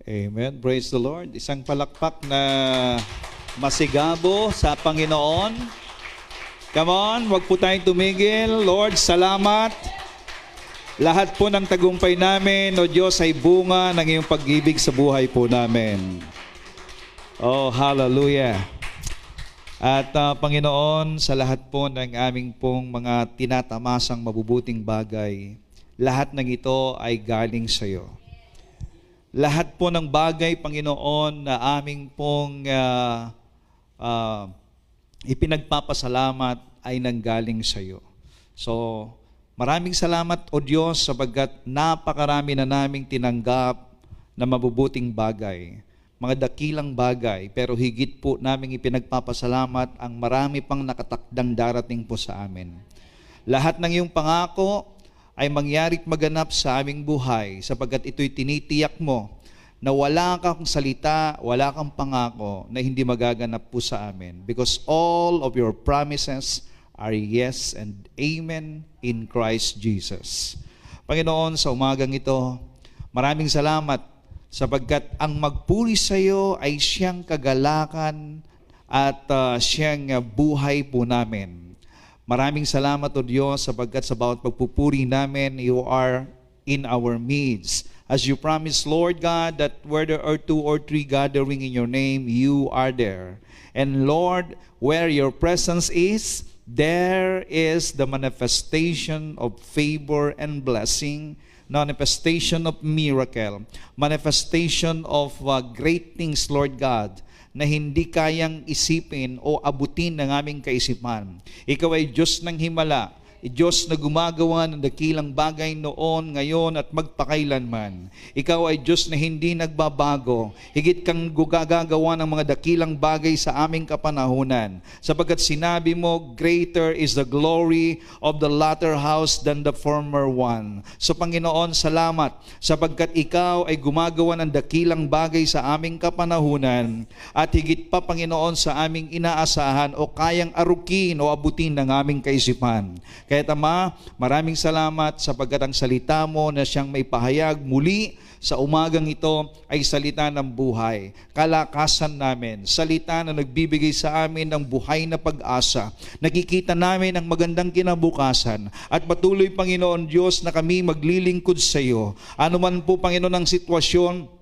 Amen. Praise the Lord. Isang palakpak na masigabo sa Panginoon. Come on, wag po tayong tumigil. Lord, salamat. Lahat po ng tagumpay namin, O Diyos, ay bunga ng iyong pag-ibig sa buhay po namin. Oh, hallelujah. At Panginoon, sa lahat po ng aming pong mga tinatamasang mabubuting bagay, lahat ng ito ay galing sa iyo. Lahat po ng bagay, Panginoon, na aming pong ipinagpapasalamat ay nanggaling sa iyo. So, maraming salamat, O Diyos, sapagkat napakarami na naming tinanggap na mabubuting bagay, mga dakilang bagay, pero higit po naming ipinagpapasalamat ang marami pang nakatakdang darating po sa amin. Lahat ng iyong pangako ay mangyarit maganap sa aming buhay sapagkat ito'y tinitiyak mo na wala kang salita, wala kang pangako na hindi magaganap po sa amin. Because all of your promises are yes and amen in Christ Jesus. Panginoon, sa umagang ito, maraming salamat sapagkat ang magpuri sa iyo ay siyang kagalakan at siyang buhay po namin. Maraming salamat, O Diyos, sapagkat sa bawat pagpupuri namin, you are in our midst. As you promised, Lord God, that where there are 2 or 3 gathering in your name, you are there. And Lord, where your presence is, there is the manifestation of favor and blessing, manifestation of miracle, manifestation of great things, Lord God, na hindi kayang isipin o abutin ng aming kaisipan. Ikaw ay Diyos ng himala, Diyos na gumagawa ng dakilang bagay noon, ngayon at magpakailanman. Ikaw ay Diyos na hindi nagbabago. Higit kang gagagawa ng mga dakilang bagay sa aming kapanahunan. Sapagkat sinabi mo, greater is the glory of the latter house than the former one. So Panginoon, salamat sapagkat ikaw ay gumagawa ng dakilang bagay sa aming kapanahunan at higit pa, Panginoon, sa aming inaasahan o kayang arukin o abutin ng aming kaisipan. Kaya Ama, maraming salamat sapagkat ang salita mo na siyang may pahayag muli sa umagang ito ay salita ng buhay, kalakasan namin, salita na nagbibigay sa amin ng buhay na pag-asa. Nakikita namin ang magandang kinabukasan at patuloy, Panginoon Diyos, na kami maglilingkod sa iyo. Ano man po, Panginoon, ang sitwasyon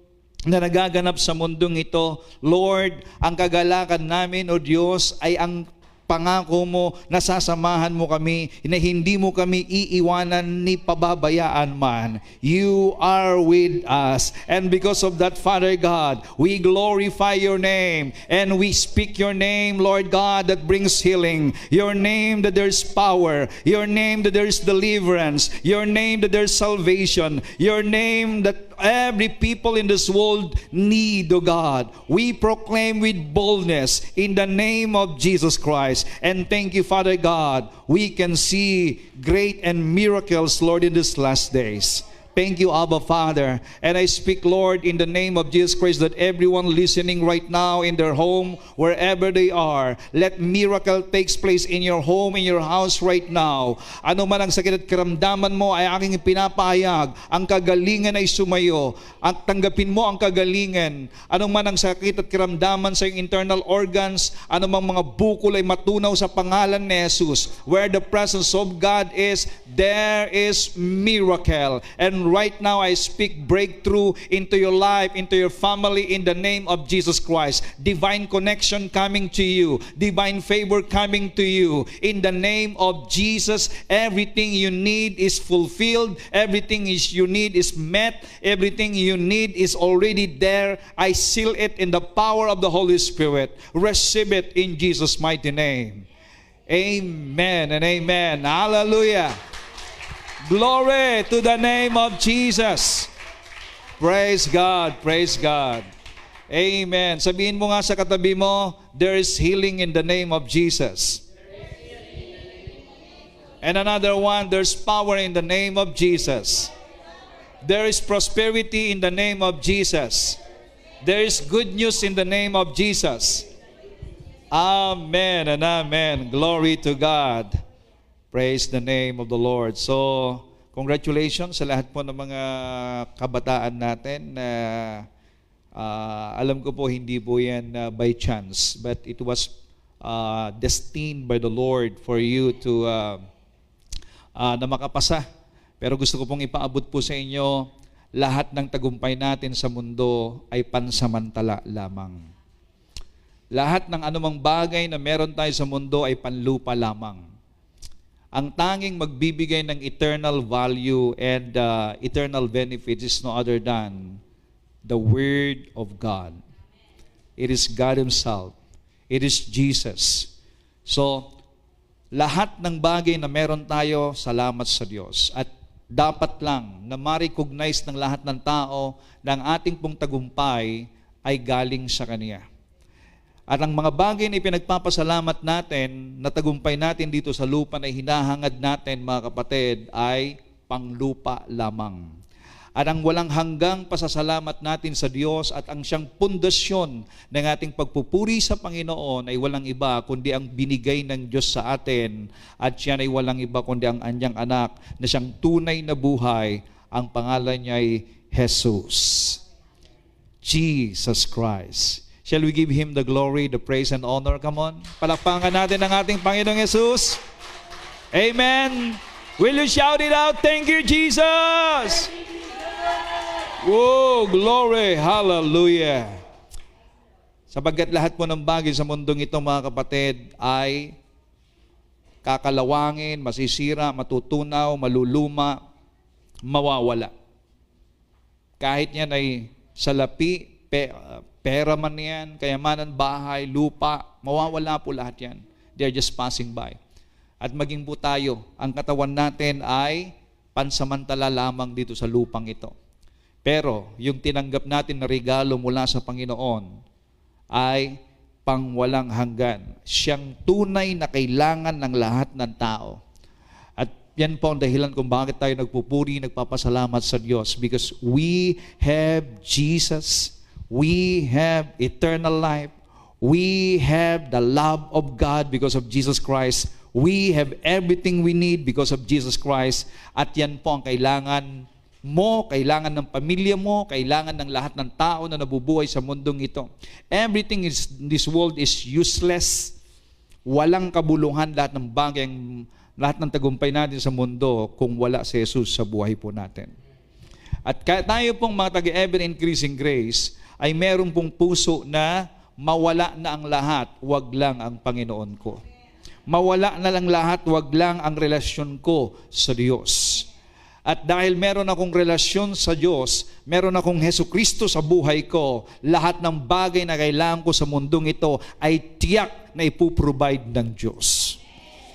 na nagaganap sa mundong ito, Lord, ang kagalakan namin, O Diyos, ay ang pangako mo na sasamahan mo kami, na hindi mo kami iiwanan ni pababayaan man. You are with us. And because of that, Father God, we glorify your name and we speak your name, Lord God, that brings healing. Your name that there's power. Your name that there's deliverance. Your name that there's salvation. Your name that every people in this world need, O God. We proclaim with boldness in the name of Jesus Christ. And thank you, Father God, we can see great and miracles, Lord, in these last days. Thank you, Abba Father. And I speak, Lord, in the name of Jesus Christ, that everyone listening right now in their home, wherever they are, let miracle takes place in your home, in your house right now. Ano man ang sakit at karamdaman mo ay aking pinapahayag. Ang kagalingan ay sumayo. At tanggapin mo ang kagalingan. Ano man ang sakit at karamdaman sa iyong internal organs, ano mang mga bukol ay matunaw sa pangalan ni Jesus. Where the presence of God is, there is miracle. And right now, I speak breakthrough into your life, into your family, in the name of Jesus Christ. Divine connection coming to you. Divine favor coming to you. In the name of Jesus, everything you need is fulfilled. Everything you need is met. Everything you need is already there. I seal it in the power of the Holy Spirit. Receive it in Jesus' mighty name. Amen and amen. Hallelujah. Glory to the name of Jesus. Praise God, praise God. Amen. Sabihin mo nga sa katabi mo, there is healing in the name of Jesus. And another one, there's power in the name of Jesus. There is prosperity in the name of Jesus. There is good news in the name of Jesus. Amen and amen. Glory to God. Praise the name of the Lord. So, congratulations sa lahat po ng mga kabataan natin na Alam ko po hindi po yan by chance, but it was destined by the Lord for you to na makapasa. Pero gusto ko pong ipaabot po sa inyo, lahat ng tagumpay natin sa mundo ay pansamantala lamang. Lahat ng anumang bagay na meron tayo sa mundo ay panlupa lamang. Ang tanging magbibigay ng eternal value and eternal benefits is no other than the Word of God. It is God Himself. It is Jesus. So, lahat ng bagay na meron tayo, salamat sa Diyos. At dapat lang na ma-recognize ng lahat ng tao na ang ating pong tagumpay ay galing sa Kanya. At ang mga bagay na ipinagpapasalamat natin, na tagumpay natin dito sa lupa na hinahangad natin, mga kapatid, ay panglupa lamang. At ang walang hanggang pasasalamat natin sa Diyos at ang siyang pundasyon ng ating pagpupuri sa Panginoon ay walang iba kundi ang binigay ng Diyos sa atin, at siya ay walang iba kundi ang anyang anak na siyang tunay na buhay. Ang pangalan niya ay Jesus. Jesus Christ. Shall we give Him the glory, the praise, and honor? Come on. Palakpakan natin ang ating Panginoong Jesus. Amen. Will you shout it out? Thank you, Jesus. Whoa, glory. Hallelujah. Sapagkat lahat po ng bagay sa mundong ito, mga kapatid, ay kakalawangin, masisira, matutunaw, maluluma, mawawala. Kahit yan ay salapi, pera man yan, kayamanan, bahay, lupa, mawawala po lahat yan. They are just passing by. At maging po tayo, ang katawan natin ay pansamantala lamang dito sa lupang ito. Pero yung tinanggap natin na regalo mula sa Panginoon ay pangwalang hanggan. Siyang tunay na kailangan ng lahat ng tao. At yan po ang dahilan kung bakit tayo nagpupuri, nagpapasalamat sa Diyos. Because we have Jesus. We have eternal life. We have the love of God because of Jesus Christ. We have everything we need because of Jesus Christ. At yan po ang kailangan mo, kailangan ng pamilya mo, kailangan ng lahat ng tao na nabubuhay sa mundong ito. Everything in this world is useless. Walang kabuluhan lahat ng bagay, lahat ng tagumpay natin sa mundo kung wala si Jesus sa buhay po natin. At tayo pong mga taga-ever-increasing grace ay meron pong puso na mawala na ang lahat, wag lang ang Panginoon ko. Mawala na lang lahat, wag lang ang relasyon ko sa Diyos. At dahil meron akong relasyon sa Diyos, meron akong Hesukristo sa buhay ko, lahat ng bagay na kailangan ko sa mundong ito ay tiyak na ipuprovide ng Diyos.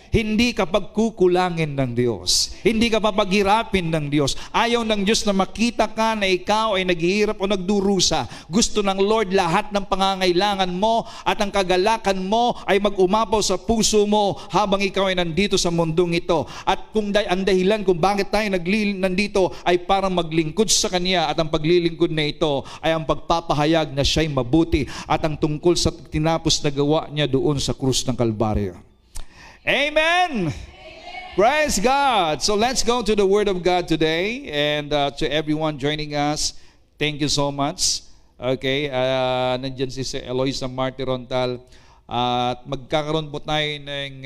Hindi ka pagkukulangin ng Diyos. Hindi ka papaghirapin ng Diyos. Ayaw ng Diyos na makita ka na ikaw ay naghihirap o nagdurusa. Gusto ng Lord lahat ng pangangailangan mo at ang kagalakan mo ay mag-umapaw sa puso mo habang ikaw ay nandito sa mundong ito. At kung ang dahilan kung bakit tayo nandito ay para maglingkod sa Kanya, at ang paglilingkod na ito ay ang pagpapahayag na siya'y mabuti at ang tungkol sa tinapos na gawa niya doon sa krus ng Kalbaryo. Amen. Praise God. So let's go to the Word of God today. And to everyone joining us, thank you so much. Okay, nandyan si Eloisa Martirontal. At magkakaroon po tayo ng,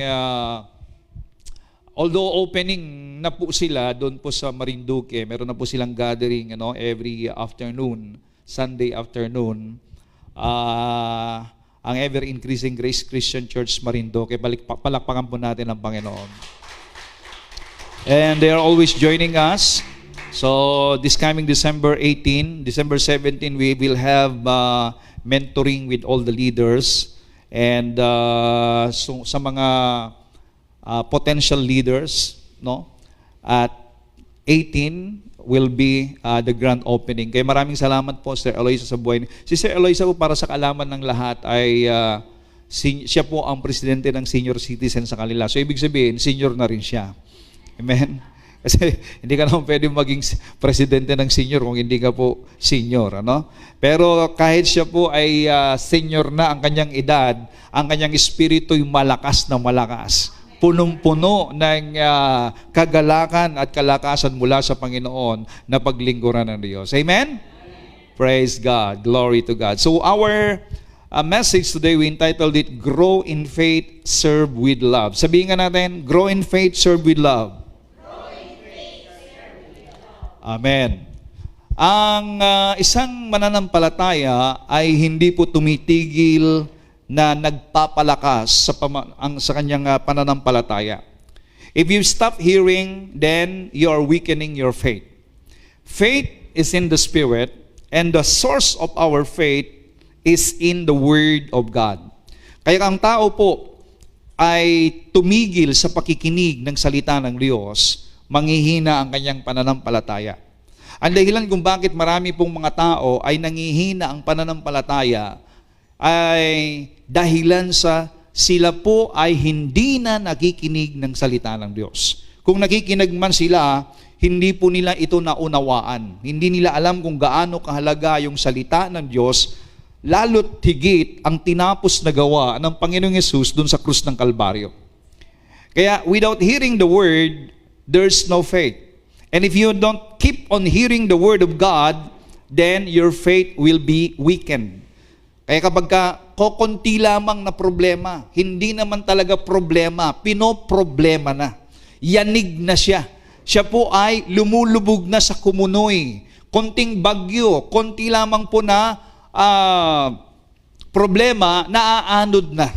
although opening na po sila doon po sa Marinduque, meron na po silang gathering every afternoon, Sunday afternoon. Ang ever-increasing Grace Christian Church Marinduque. Palakpakan po natin ang Panginoon. And they are always joining us. So this coming December 18, December 17, we will have mentoring with all the leaders. And so, sa mga potential leaders, at 18 will be the grand opening. Kaya maraming salamat po, Sir Eloisa, sa buhay. Si Sir Eloisa po, para sa kaalaman ng lahat, ay siya po ang presidente ng senior citizen sa kanila. So ibig sabihin, senior na rin siya. Amen? Kasi hindi ka naman pwede maging presidente ng senior kung hindi ka po senior. Pero kahit siya po ay senior na ang kanyang edad, ang kanyang espiritu'y malakas na malakas. Punong-puno ng kagalakan at kalakasan mula sa Panginoon na paglingkuran ng Diyos. Amen? Praise God. Glory to God. So our message today, we entitled it, Grow in Faith, Serve with Love. Sabihin nga natin, Grow in Faith, Serve with Love. Grow in faith, serve with love. Amen. Ang isang mananampalataya ay hindi po tumitigil na nagpapalakas sa kanyang pananampalataya. If you stop hearing, then you are weakening your faith. Faith is in the Spirit, and the source of our faith is in the Word of God. Kaya ang tao po ay tumigil sa pakikinig ng salita ng Diyos, manghihina ang kanyang pananampalataya. Ang dahilan kung bakit marami pong mga tao ay nangihina ang pananampalataya ay dahilan sa sila po ay hindi na nakikinig ng salita ng Diyos. Kung nakikinig man sila, hindi po nila ito naunawaan. Hindi nila alam kung gaano kahalaga yung salita ng Diyos, lalo't higit ang tinapos na gawa ng Panginoong Yesus dun sa krus ng Kalbaryo. Kaya without hearing the Word, there's no faith. And if you don't keep on hearing the Word of God, then your faith will be weakened. Kaya kapag kokonti lamang na problema, hindi naman talaga problema, pinoproblema na. Yanig na siya. Siya po ay lumulubog na sa kumunoy. Konting bagyo, konti lamang po na problema, naaanod na.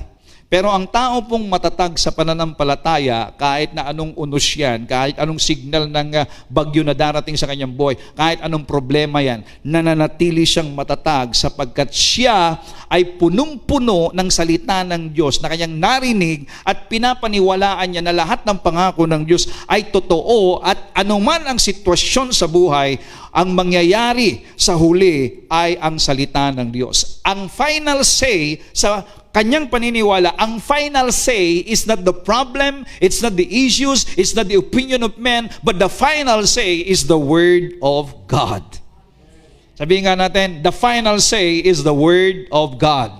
Pero ang tao pong matatag sa pananampalataya, kahit na anong unos yan, kahit anong signal ng bagyo na darating sa kanyang buhay, kahit anong problema yan, nananatili siyang matatag sapagkat siya ay punong-puno ng salita ng Diyos na kanyang narinig at pinapaniwalaan niya na lahat ng pangako ng Diyos ay totoo at anuman ang sitwasyon sa buhay, ang mangyayari sa huli ay ang salita ng Diyos. Ang final say sa kanyang paniniwala, ang final say is not the problem, it's not the issues, it's not the opinion of men, but the final say is the Word of God. Sabihin nga natin, the final say is the Word of God.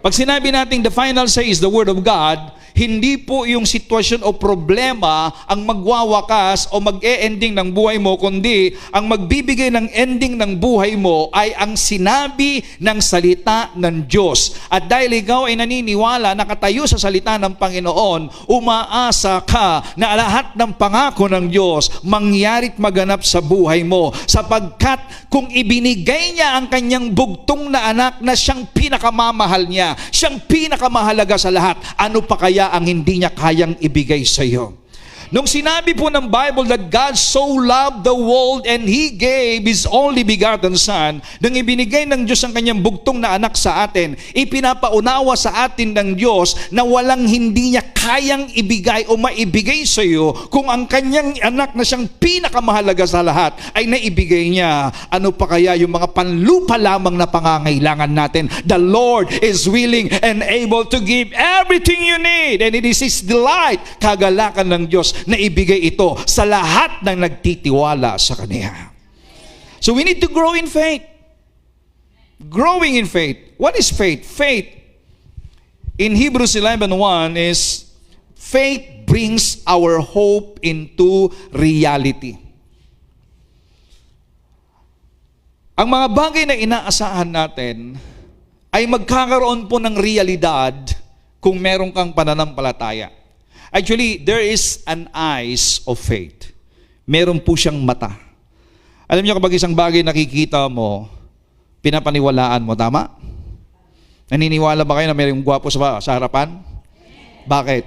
Pag sinabi natin the final say is the Word of God, hindi po yung sitwasyon o problema ang magwawakas o mag-e-ending ng buhay mo, kundi ang magbibigay ng ending ng buhay mo ay ang sinabi ng salita ng Diyos. At dahil ikaw ay naniniwala, nakatayo sa salita ng Panginoon, umaasa ka na lahat ng pangako ng Diyos mangyari't maganap sa buhay mo. Sapagkat kung ibinigay niya ang kanyang bugtong na anak na siyang pinakamamahal niya, siyang pinakamahalaga sa lahat, ano pa kaya ang hindi niya kayang ibigay sa iyo? Nung sinabi po ng Bible that God so loved the world and He gave His only begotten Son, nang ibinigay ng Diyos ang kanyang bugtong na anak sa atin, ipinapaunawa sa atin ng Diyos na walang hindi niya kayang ibigay o maibigay sa iyo kung ang kanyang anak na siyang pinakamahalaga sa lahat ay naibigay niya. Ano pa kaya yung mga panlupa lamang na pangangailangan natin? The Lord is willing and able to give everything you need, and it is His delight, kagalakan ng Diyos, na ibigay ito sa lahat ng nagtitiwala sa Kanya. So we need to grow in faith. Growing in faith. What is faith? Faith in Hebrews 11:1 is faith brings our hope into reality. Ang mga bagay na inaasahan natin ay magkakaroon po ng realidad kung meron kang pananampalataya. Actually, there is an eyes of faith. Meron po siyang mata. Alam niyo, kapag isang bagay nakikita mo, pinapaniwalaan mo, tama? Naniniwala ba kayo na mayroong gwapo sa harapan? Bakit?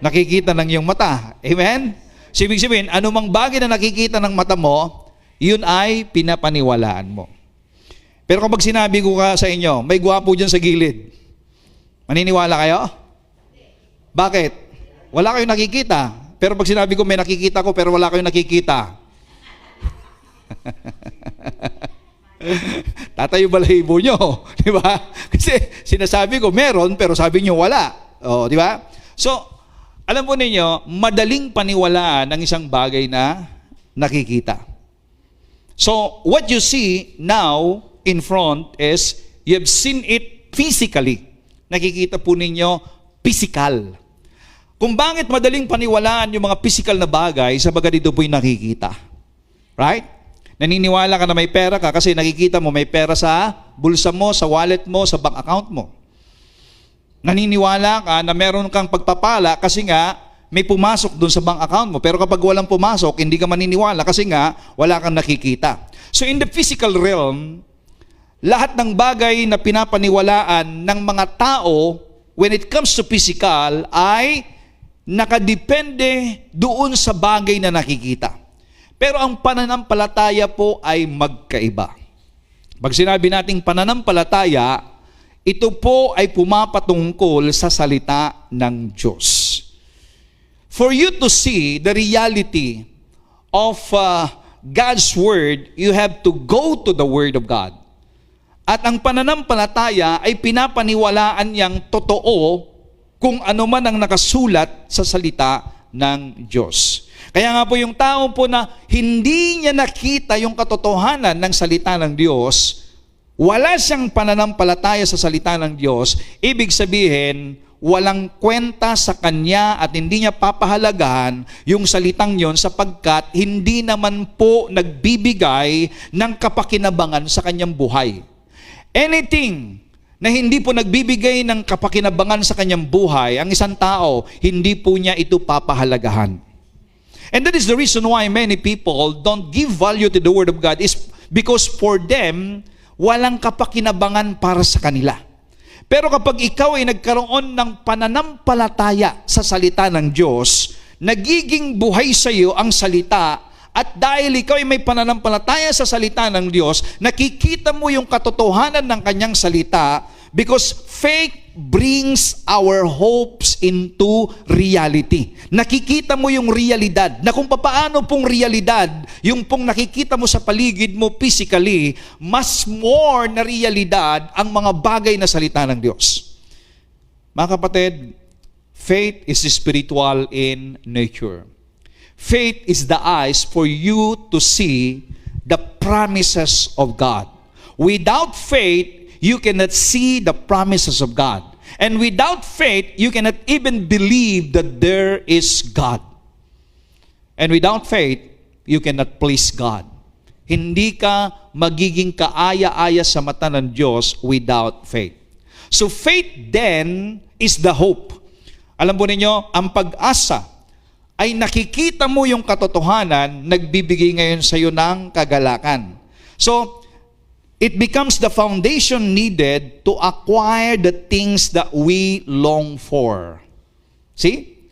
Nakikita ng iyong mata. Amen? So, ibig sabihin, anumang bagay na nakikita ng mata mo, yun ay pinapaniwalaan mo. Pero kapag sinabi ko sa inyo, may gwapo dyan sa gilid, maniniwala kayo? Bakit? Wala kayong nakikita. Pero pag sinabi ko may nakikita ko pero wala kayong nakikita. Tatayo balahibo nyo. Di ba? Kasi sinasabi ko meron pero sabi nyo wala. O, di ba? So, alam po ninyo, madaling paniwalaan ang isang bagay na nakikita. So, what you see now in front is you have seen it physically. Nakikita po ninyo physical. Kung bakit madaling paniwalaan yung mga physical na bagay, sabagat ito po'y nakikita. Right? Naniniwala ka na may pera ka kasi nakikita mo may pera sa bulsa mo, sa wallet mo, sa bank account mo. Naniniwala ka na meron kang pagpapala kasi nga may pumasok dun sa bank account mo. Pero kapag walang pumasok, hindi ka maniniwala kasi nga wala kang nakikita. So in the physical realm, lahat ng bagay na pinapaniwalaan ng mga tao when it comes to physical ay nakadepende doon sa bagay na nakikita. Pero ang pananampalataya po ay magkaiba. Pag sinabi nating pananampalataya, ito po ay pumapatungkol sa salita ng Diyos. For you to see the reality of God's Word, you have to go to the Word of God. At ang pananampalataya ay pinapaniwalaan niyang totoo kung ano man ang nakasulat sa salita ng Diyos. Kaya nga po yung tao po na hindi niya nakita yung katotohanan ng salita ng Diyos, wala siyang pananampalataya sa salita ng Diyos, ibig sabihin, walang kwenta sa kanya at hindi niya papahalagahan yung salitang yon sapagkat hindi naman po nagbibigay ng kapakinabangan sa kanyang buhay. Anything na hindi po nagbibigay ng kapakinabangan sa kanyang buhay, ang isang tao, hindi po niya ito papahalagahan. And that is the reason why many people don't give value to the Word of God is because for them, walang kapakinabangan para sa kanila. Pero kapag ikaw ay nagkaroon ng pananampalataya sa salita ng Diyos, nagiging buhay sa iyo ang salita. At dahil ikaw ay may pananampalataya sa salita ng Diyos, nakikita mo yung katotohanan ng kanyang salita because faith brings our hopes into reality. Nakikita mo yung realidad, na kung paano pong realidad, yung pong nakikita mo sa paligid mo physically, mas more na realidad ang mga bagay na salita ng Diyos. Mga kapatid, faith is spiritual in nature. Faith is the eyes for you to see the promises of God. Without faith, you cannot see the promises of God. And without faith, you cannot even believe that there is God. And without faith, you cannot please God. Hindi ka magiging kaaya-aya sa mata ng Diyos without faith. So faith then is the hope. Alam po ninyo, ang pag-asa ay nakikita mo yung katotohanan, nagbibigay ngayon sa iyo ng kagalakan. So, it becomes the foundation needed to acquire the things that we long for. See?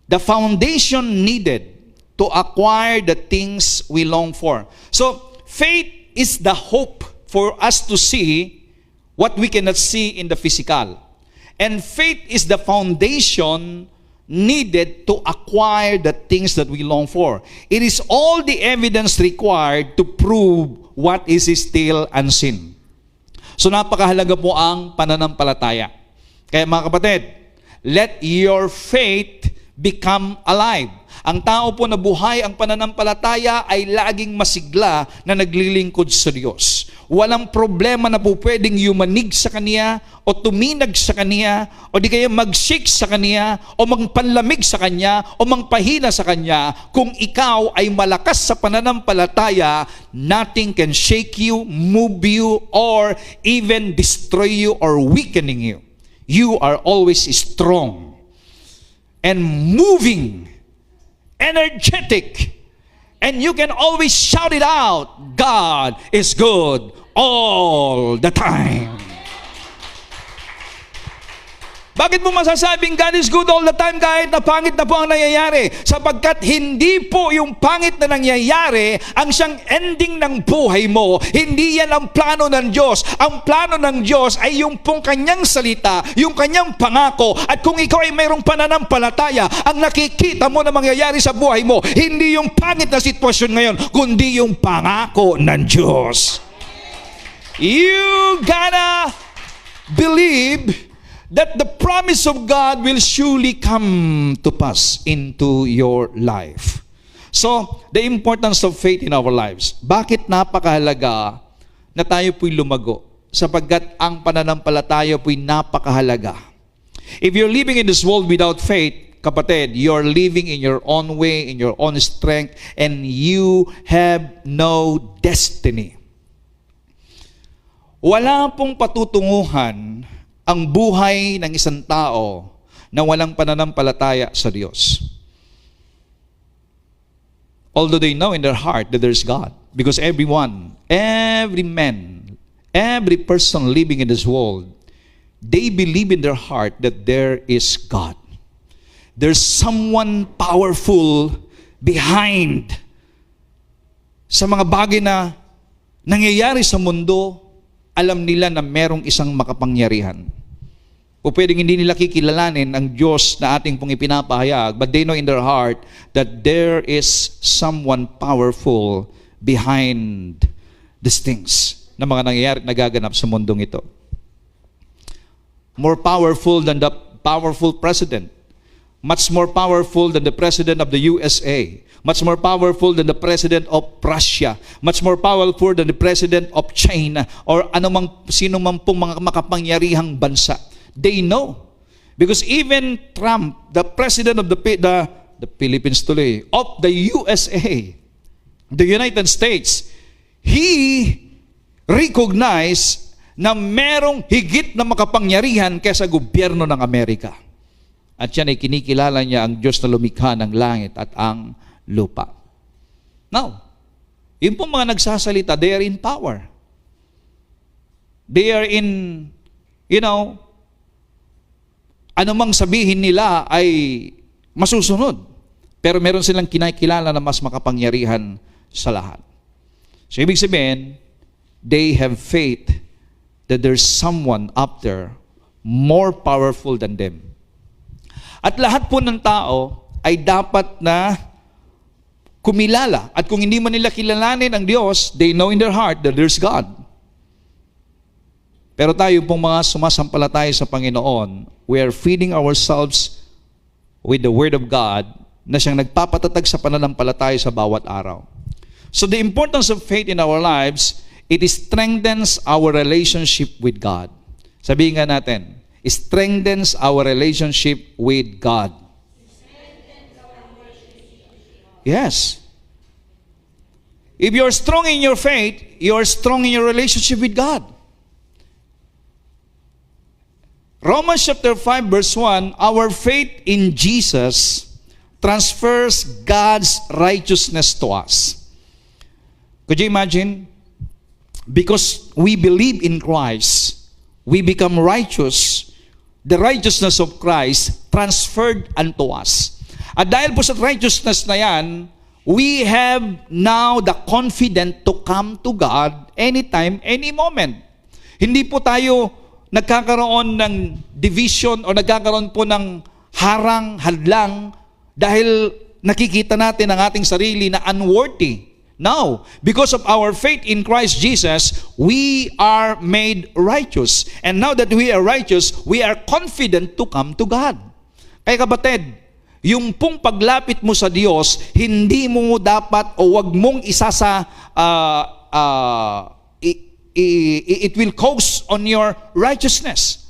The foundation needed to acquire the things we long for. So, faith is the hope for us to see what we cannot see in the physical. And faith is the foundation needed to acquire the things that we long for. It is all the evidence required to prove what is still unseen. So napakahalaga po ang pananampalataya. Kaya mga kapatid, let your faith become alive. Ang tao po na buhay ang pananampalataya ay laging masigla na naglilingkod sa Diyos. Walang problema na po pwedeng yumanig sa Kanya o tuminag sa Kanya o di kaya mag-shake sa Kanya o magpanlamig sa Kanya o magpahina sa Kanya. Kung ikaw ay malakas sa pananampalataya, nothing can shake you, move you, or even destroy you or weakening you. You are always strong and moving, energetic, and you can always shout it out, God is good all the time. Bakit mo masasabing God is good all the time kahit na pangit na po ang nangyayari? Sapagkat hindi po yung pangit na nangyayari ang siyang ending ng buhay mo. Hindi yan ang plano ng Diyos. Ang plano ng Diyos ay yung pong kanyang salita, yung kanyang pangako. At kung ikaw ay mayroong pananampalataya, ang nakikita mo na mangyayari sa buhay mo, hindi yung pangit na sitwasyon ngayon, kundi yung pangako ng Diyos. You gotta believe that the promise of God will surely come to pass into your life. So, the importance of faith in our lives. Bakit napakahalaga na tayo po'y lumago? Sapagkat ang pananampalataya po'y napakahalaga. If you're living in this world without faith, kapatid, you're living in your own way, in your own strength, and you have no destiny. Wala pong patutunguhan ang buhay ng isang tao na walang pananampalataya sa Diyos. Although they know in their heart that there's God. Because everyone, every man, every person living in this world, they believe in their heart that there is God. There's someone powerful behind sa mga bagay na nangyayari sa mundo. Alam nila na merong isang makapangyarihan. O pwedeng hindi nila kikilalanin ang Diyos na ating pong ipinapahayag, but they know in their heart that there is someone powerful behind these things na mga nangyayari, nagaganap sa mundong ito. More powerful than the powerful president. Much more powerful than the president of the USA. Much more powerful than the president of Russia. Much more powerful than the president of China or sino man pong mga makapangyarihang bansa. They know. Because even Trump, the president of the Philippines tuloy, of the USA, the United States, he recognized na merong higit na makapangyarihan kaysa gobyerno ng Amerika. At yan ay kinikilala niya ang Diyos na lumikha ng langit at ang lupa. Now, yun pong mga nagsasalita, they are in power. They are in, anumang sabihin nila ay masusunod. Pero meron silang kinakilala na mas makapangyarihan sa lahat. So, ibig sabihin, they have faith that there's someone up there more powerful than them. At lahat po ng tao ay dapat na kumilala. At kung hindi man nila kilalanin ang Diyos, they know in their heart that there's God. Pero tayo pong mga sumasampalataya sa Panginoon, we are feeding ourselves with the Word of God na siyang nagpapatatag sa pananampalataya sa bawat araw. So the importance of faith in our lives, it strengthens our relationship with God. Sabihin nga natin, strengthens our relationship with God. Yes. If you're strong in your faith, you're strong in your relationship with God. Romans chapter 5 verse 1, our faith in Jesus transfers God's righteousness to us. Could you imagine? Because we believe in Christ, we become righteous. The righteousness of Christ transferred unto us. At dahil po sa righteousness na yan, we have now the confidence to come to God anytime, any moment. Hindi po tayo nagkakaroon ng division o nagkakaroon po ng harang, hadlang dahil nakikita natin ang ating sarili na unworthy. No, because of our faith in Christ Jesus, we are made righteous. And now that we are righteous, we are confident to come to God. Kaya kapatid, yung pong paglapit mo sa Diyos, hindi mo dapat o wag mong isasa, it will cause on your righteousness.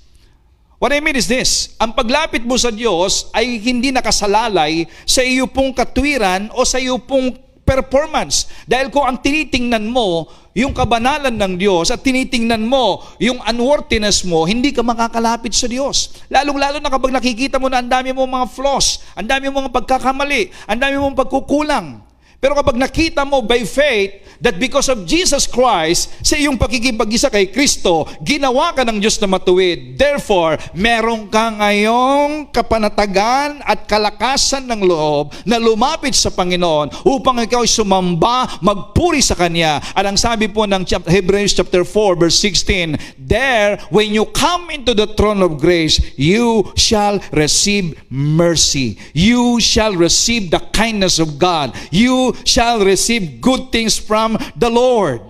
What I mean is this, ang paglapit mo sa Diyos ay hindi nakasalalay sa iyo pong katwiran o sa iyo pong performance. Dahil kung ang tinitingnan mo, yung kabanalan ng Diyos at tinitingnan mo, yung unworthiness mo, hindi ka makakalapit sa Diyos. Lalong-lalo na kapag nakikita mo na ang dami mong mga flaws, ang dami mong pagkakamali, ang dami mong pagkukulang. Pero kapag nakita mo by faith that because of Jesus Christ, sa iyong pakikipag-isa kay Kristo, ginawa ka ng Diyos na matuwid. Therefore, meron ka ngayong kapanatagan at kalakasan ng loob na lumapit sa Panginoon upang ikaw sumamba, magpuri sa Kanya. At ang sabi po ng Hebrews chapter 4 verse 16, there, when you come into the throne of grace, you shall receive mercy. You shall receive the kindness of God. You shall receive good things from the Lord.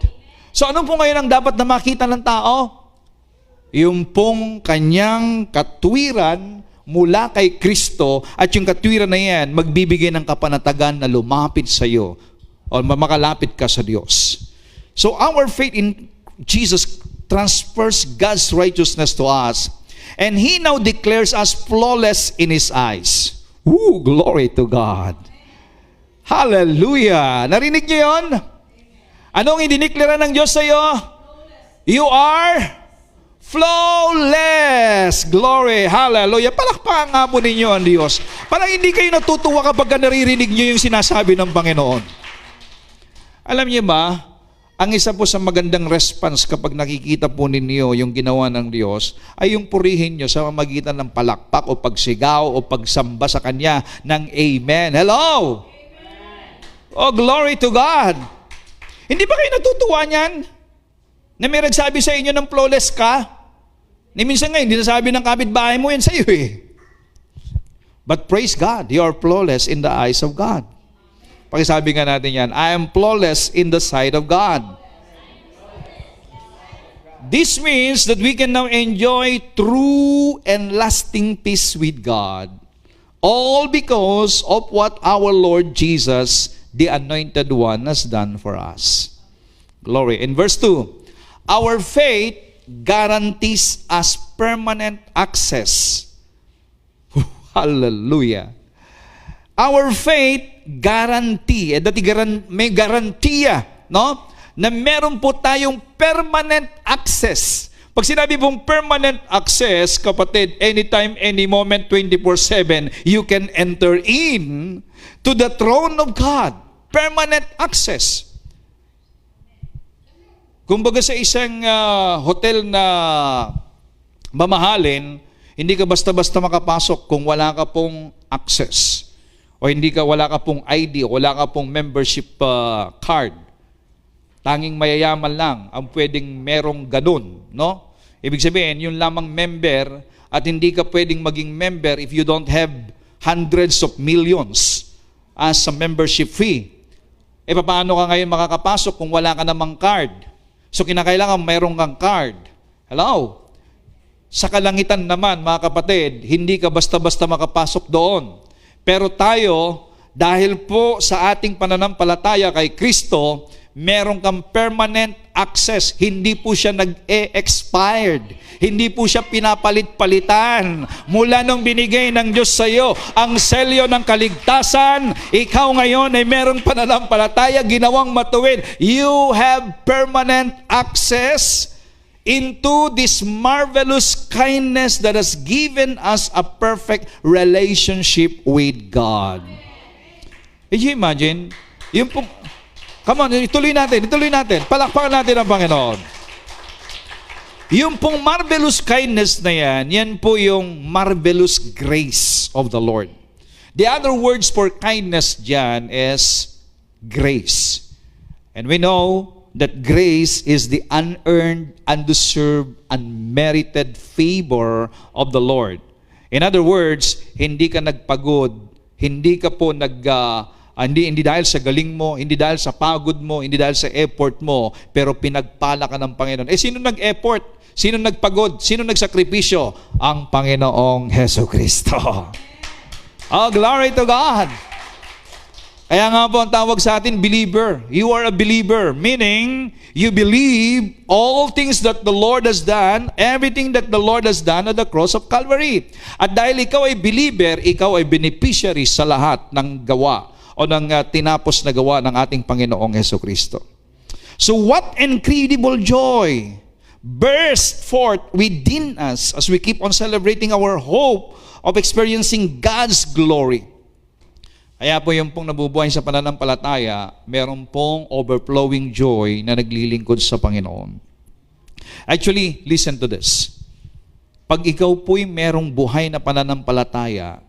So ano po ngayon ang dapat na makita ng tao? Yung pong kanyang katwiran mula kay Kristo at yung katwiran na yan magbibigay ng kapanatagan na lumapit sa iyo o makalapit ka sa Diyos. So our faith in Jesus transfers God's righteousness to us and He now declares us flawless in His eyes. Ooh, glory to God. Hallelujah. Narinig niyo yun? Anong idiniklara ng Diyos sa iyo? You are flawless. Glory. Hallelujah. Palakpakan nga po ninyo ang Diyos. Parang hindi kayo natutuwa kapag naririnig niyo yung sinasabi ng Panginoon. Alam niyo ba, ang isa po sa magandang response kapag nakikita po ninyo yung ginawa ng Diyos ay yung purihin nyo sa pamamagitan ng palakpak o pagsigaw o pagsamba sa Kanya ng Amen. Hello! Amen. Oh, glory to God! Hindi ba kayo natutuwa niyan? Na may nagsabi sa inyo ng flawless ka? Ni minsan nga, hindi nasabi ng kapitbahay mo yan sa iyo eh. But praise God, you are flawless in the eyes of God. Pakisabi nga natin yan, I am flawless in the sight of God. This means that we can now enjoy true and lasting peace with God. All because of what our Lord Jesus, the Anointed One, has done for us. Glory. In verse 2, our faith guarantees us permanent access. Hallelujah. Our faith guarantee, may garantiya, no? Na meron po tayong permanent access. Pag sinabi pong permanent access, kapatid, anytime, any moment, 24/7, you can enter in to the throne of God. Permanent access. Kumbaga sa isang hotel na mamahalin, hindi ka basta-basta makapasok kung wala ka pong access. O wala ka pong ID, o wala ka pong membership card. Tanging mayayaman lang ang pwedeng merong ganun, no? Ibig sabihin, yun lamang member, at hindi ka pwedeng maging member if you don't have hundreds of millions as a membership fee. E paano ka ngayon makakapasok kung wala ka namang card? So kinakailangan mayroong kang card. Hello? Sa kalangitan naman, mga kapatid, hindi ka basta-basta makapasok doon. Pero tayo, dahil po sa ating pananampalataya kay Kristo, meron kang permanent access. Hindi po siya nag-expired. Hindi po siya pinapalit-palitan. Mula nung binigay ng Diyos sa iyo ang selyo ng kaligtasan, ikaw ngayon ay merong pananampalataya, ginawang matuwid. You have permanent access into this marvelous kindness that has given us a perfect relationship with God. Did you imagine? Yung po, come on, ituloy natin. Palakpakan natin ang Panginoon. Yung pong marvelous kindness na yan po yung marvelous grace of the Lord. The other words for kindness dyan is grace. And we know that grace is the unearned, undeserved, unmerited favor of the Lord. In other words, hindi ka nagpagod, hindi ka po hindi dahil sa galing mo, hindi dahil sa pagod mo, hindi dahil sa effort mo, pero pinagpala ka ng Panginoon. Sino nag-effort? Sino nagpagod? Sino nagsakripisyo? Ang Panginoong Hesukristo. Oh, glory to God! Kaya nga po ang tawag sa atin, believer. You are a believer, meaning you believe all things that the Lord has done, everything that the Lord has done at the cross of Calvary. At dahil ikaw ay believer, ikaw ay beneficiary sa lahat ng gawa o ng tinapos na gawa ng ating Panginoong Hesukristo. So what incredible joy burst forth within us as we keep on celebrating our hope of experiencing God's glory. Kaya po yung pong nabubuhay sa pananampalataya, meron pong overflowing joy na naglilingkod sa Panginoon. Actually, listen to this. Pag ikaw po'y merong buhay na pananampalataya,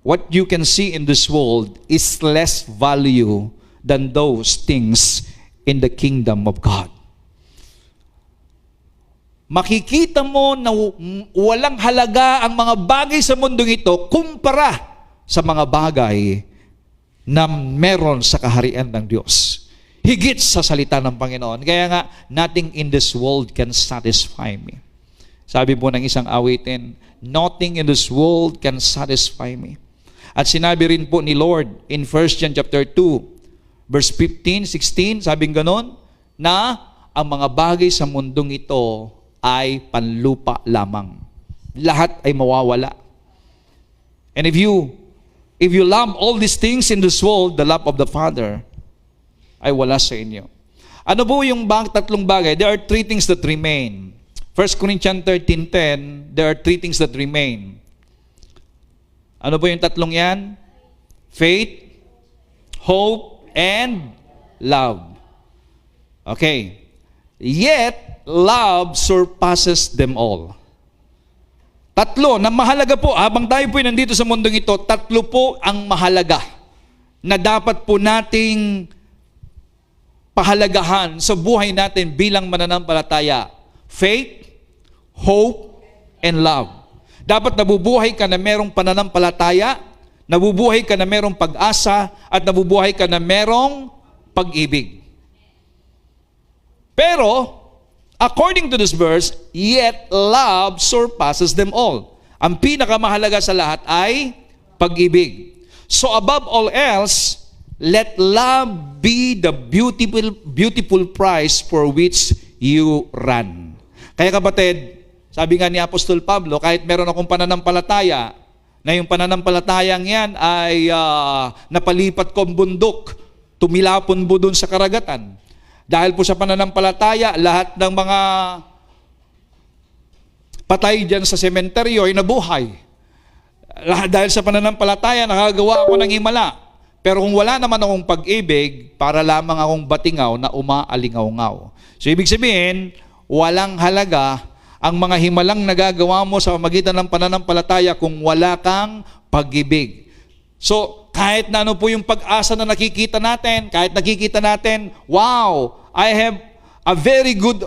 what you can see in this world is less value than those things in the kingdom of God. Makikita mo na walang halaga ang mga bagay sa mundong ito kumpara sa mga bagay na meron sa kaharian ng Diyos. Higit sa salita ng Panginoon. Kaya nga, nothing in this world can satisfy me. Sabi po ng isang awitin, nothing in this world can satisfy me. At sinabi rin po ni Lord in 1 John chapter 2, verse 15, 16, sabing ganon, na ang mga bagay sa mundong ito ay panlupa lamang. Lahat ay mawawala. And if you love all these things in this world, the love of the Father ay wala sa inyo. Ano po yung tatlong bagay? There are three things that remain. 1 Corinthians 13:10, there are three things that remain. Ano po yung tatlong yan? Faith, hope, and love. Okay. Yet, love surpasses them all. Tatlo na mahalaga po, habang tayo po nandito sa mundong ito, tatlo po ang mahalaga na dapat po nating pahalagahan sa buhay natin bilang mananampalataya. Faith, hope, and love. Dapat nabubuhay ka na merong pananampalataya, nabubuhay ka na merong pag-asa, at nabubuhay ka na merong pag-ibig. Pero, according to this verse, yet love surpasses them all. Ang pinakamahalaga sa lahat ay pag-ibig. So above all else, let love be the beautiful prize for which you run. Kaya kapatid, sabi nga ni Apostol Pablo, kahit meron akong pananampalataya, na yung pananampalatayang yan ay napalipat ko ang bundok, tumilapon po doon sa karagatan. Dahil po sa pananampalataya, lahat ng mga patay dyan sa sementeryo ay nabuhay. Dahil sa pananampalataya, nakagawa ako ng himala. Pero kung wala naman akong pag-ibig, para lamang akong batingaw na umaalingaw-ngaw. So ibig sabihin, walang halaga ang mga himalang nagagawa mo sa pamamagitan ng pananampalataya kung wala kang pag-ibig. So, kahit na ano po yung pag-asa na nakikita natin, kahit nakikita natin, wow, I have a very good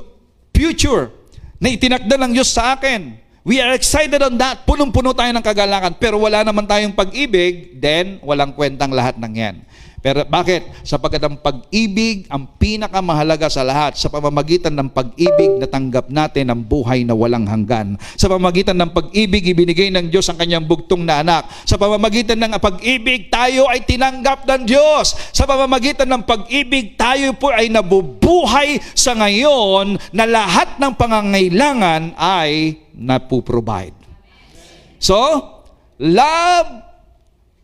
future na itinakda ng Diyos sa akin. We are excited on that. Punong-puno tayo ng kagalakan. Pero wala naman tayong pag-ibig, then walang kwentang lahat ng yan. Pero bakit? Sapagkat ang pag-ibig ang pinakamahalaga sa lahat. Sa pamamagitan ng pag-ibig, natanggap natin ang buhay na walang hanggan. Sa pamamagitan ng pag-ibig, ibinigay ng Diyos ang kanyang bugtong na anak. Sa pamamagitan ng pag-ibig, tayo ay tinanggap ng Diyos. Sa pamamagitan ng pag-ibig, tayo po ay nabubuhay sa ngayon na lahat ng pangangailangan ay napuprovide. So, love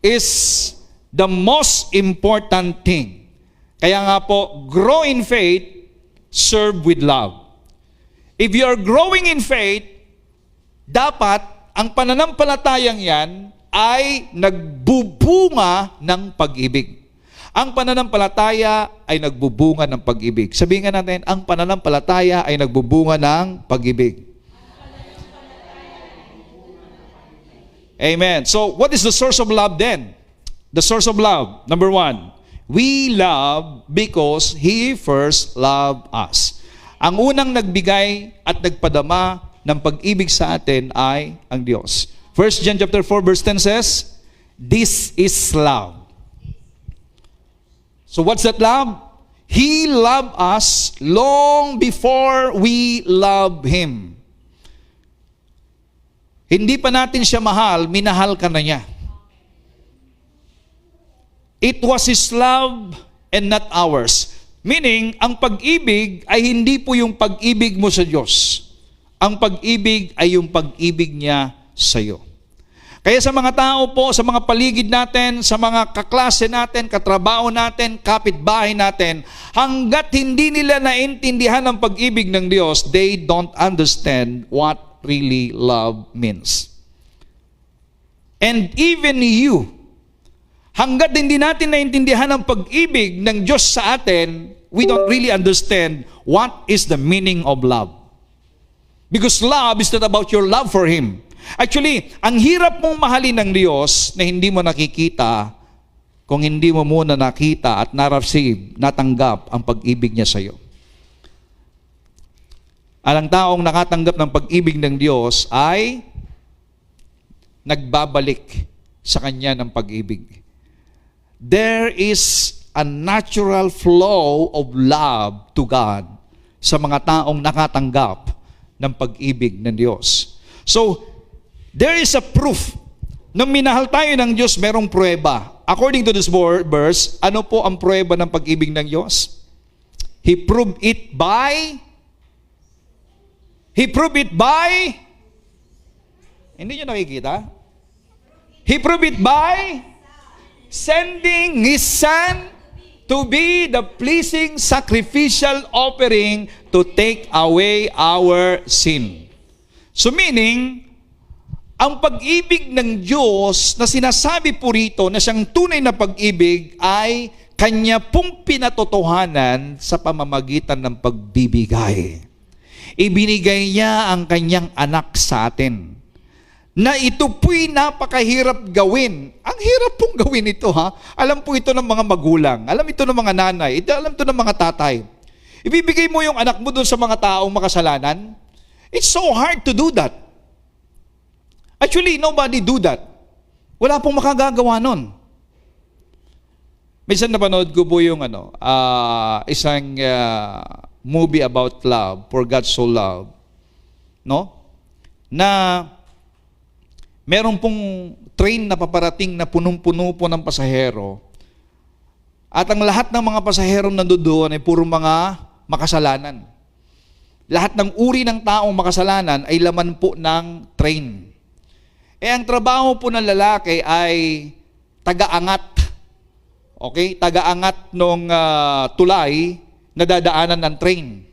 is the most important thing. Kaya nga po, grow in faith, serve with love. If you are growing in faith, dapat ang pananampalatayang yan ay nagbubunga ng pag-ibig. Ang pananampalataya ay nagbubunga ng pag-ibig. Sabihin nga natin, ang pananampalataya ay nagbubunga ng pag-ibig. Amen. So, what is the source of love then? The source of love, number one, we love because He first loved us. Ang unang nagbigay at nagpadama ng pag-ibig sa atin ay ang Diyos. 1 John chapter 4 verse 10 says, this is love. So what's that love? He loved us long before we loved Him. Hindi pa natin siya mahal, minahal ka na niya. It was His love and not ours. Meaning, ang pag-ibig ay hindi po yung pag-ibig mo sa Diyos. Ang pag-ibig ay yung pag-ibig niya sa iyo. Kaya sa mga tao po, sa mga paligid natin, sa mga kaklase natin, katrabaho natin, kapitbahay natin, hanggat hindi nila naintindihan ang pag-ibig ng Diyos, they don't understand what really love means. And even you, hanggat hindi natin naintindihan ang pag-ibig ng Diyos sa atin, we don't really understand what is the meaning of love. Because love is not about your love for Him. Actually, ang hirap mong mahalin ng Diyos na hindi mo nakikita kung hindi mo muna nakita at na-receive, natanggap ang pag-ibig niya sa iyo. Ang taong nakatanggap ng pag-ibig ng Diyos ay nagbabalik sa Kanya ng pag-ibig. There is a natural flow of love to God sa mga taong nakatanggap ng pag-ibig ng Diyos. So, there is a proof. Nung minahal tayo ng Diyos, merong pruweba. According to this verse, ano po ang pruweba ng pag-ibig ng Diyos? He proved it by hindi nyo nakikita? He proved it by sending His Son to be the pleasing sacrificial offering to take away our sin. So meaning, ang pag-ibig ng Diyos na sinasabi po rito na siyang tunay na pag-ibig ay Kanya pong pinatotohanan sa pamamagitan ng pagbibigay. Ibinigay niya ang Kanyang anak sa atin. Na ito po'y napakahirap gawin. Ang hirap pong gawin ito, ha? Alam po ito ng mga magulang. Alam ito ng mga nanay. Alam ito ng mga tatay. Ibibigay mo yung anak mo doon sa mga taong makasalanan. It's so hard to do that. Actually, nobody do that. Wala pong makagagawa nun. Minsan napanood ko po yung isang movie about love, For God So Loved, no? Na meron pong train na paparating na punong-puno po ng pasahero. At ang lahat ng mga pasahero nandoon ay puro mga makasalanan. Lahat ng uri ng taong makasalanan ay laman po ng train. Ang trabaho po ng lalaki ay taga-angat. Okay? Taga-angat ng tulay na dadaanan ng train.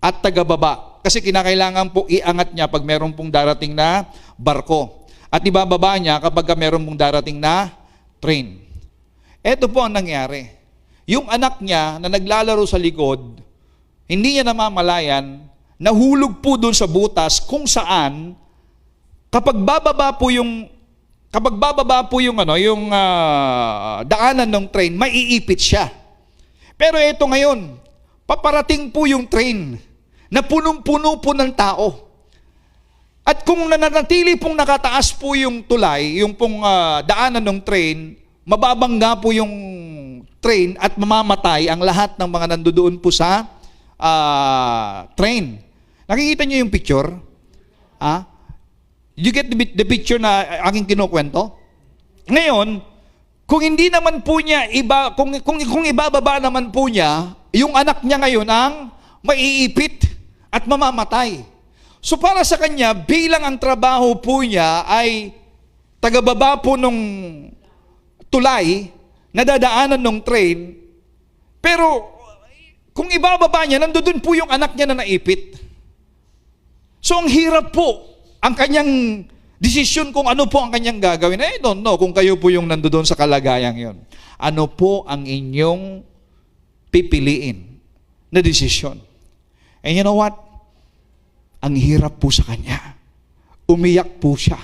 At taga-baba. Kasi kinakailangan po iangat niya pag meron pong darating na barko. At ibababa niya kapag meron pong darating na train. Ito po ang nangyari. Yung anak niya na naglalaro sa likod, hindi niya namamalayan, nahulog po doon sa butas kung saan kapag bababa po yung daanan ng train, maiipit siya. Pero ito ngayon, paparating po yung train na punong-puno po ng tao. At kung nananatili pong nakataas po yung tulay, yung pong daanan ng train, mababangga po yung train at mamamatay ang lahat ng mga nandoon po sa train. Nakikita niyo yung picture? You get the picture na aking kinukwento? Ngayon, kung hindi naman po niya kung ibababa naman po niya, yung anak niya ngayon ang maiipit at mamamatay. So para sa kanya, bilang ang trabaho po niya ay tagababa po nung tulay na dadaanan ng train, pero kung ibababa niya, nandoon po yung anak niya na naipit. So ang hirap po ang kanyang desisyon kung ano po ang kanyang gagawin. I don't know kung kayo po yung nandoon sa kalagayang yon. Ano po ang inyong pipiliin na desisyon? And you know what? Ang hirap po sa kanya. Umiyak po siya.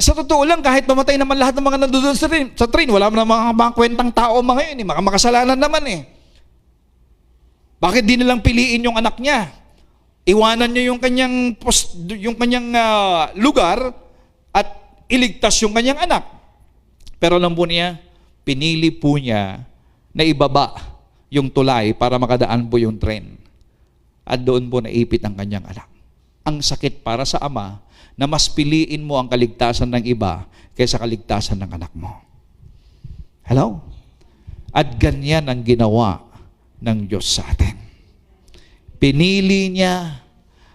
Sa totoo lang, kahit mamatay naman lahat ng mga nandoon sa train, wala naman mga kwentang tao mga yun, mga makasalanan naman eh. Bakit di nilang piliin yung anak niya? Iwanan niya yung kanyang lugar at iligtas yung kanyang anak. Pero alam po niya, pinili po niya na ibaba yung tulay para makadaan po yung train. At doon po naipit ang kanyang anak. Ang sakit para sa ama na mas piliin mo ang kaligtasan ng iba kaysa kaligtasan ng anak mo. Hello? At ganyan ang ginawa ng Diyos sa atin. Pinili niya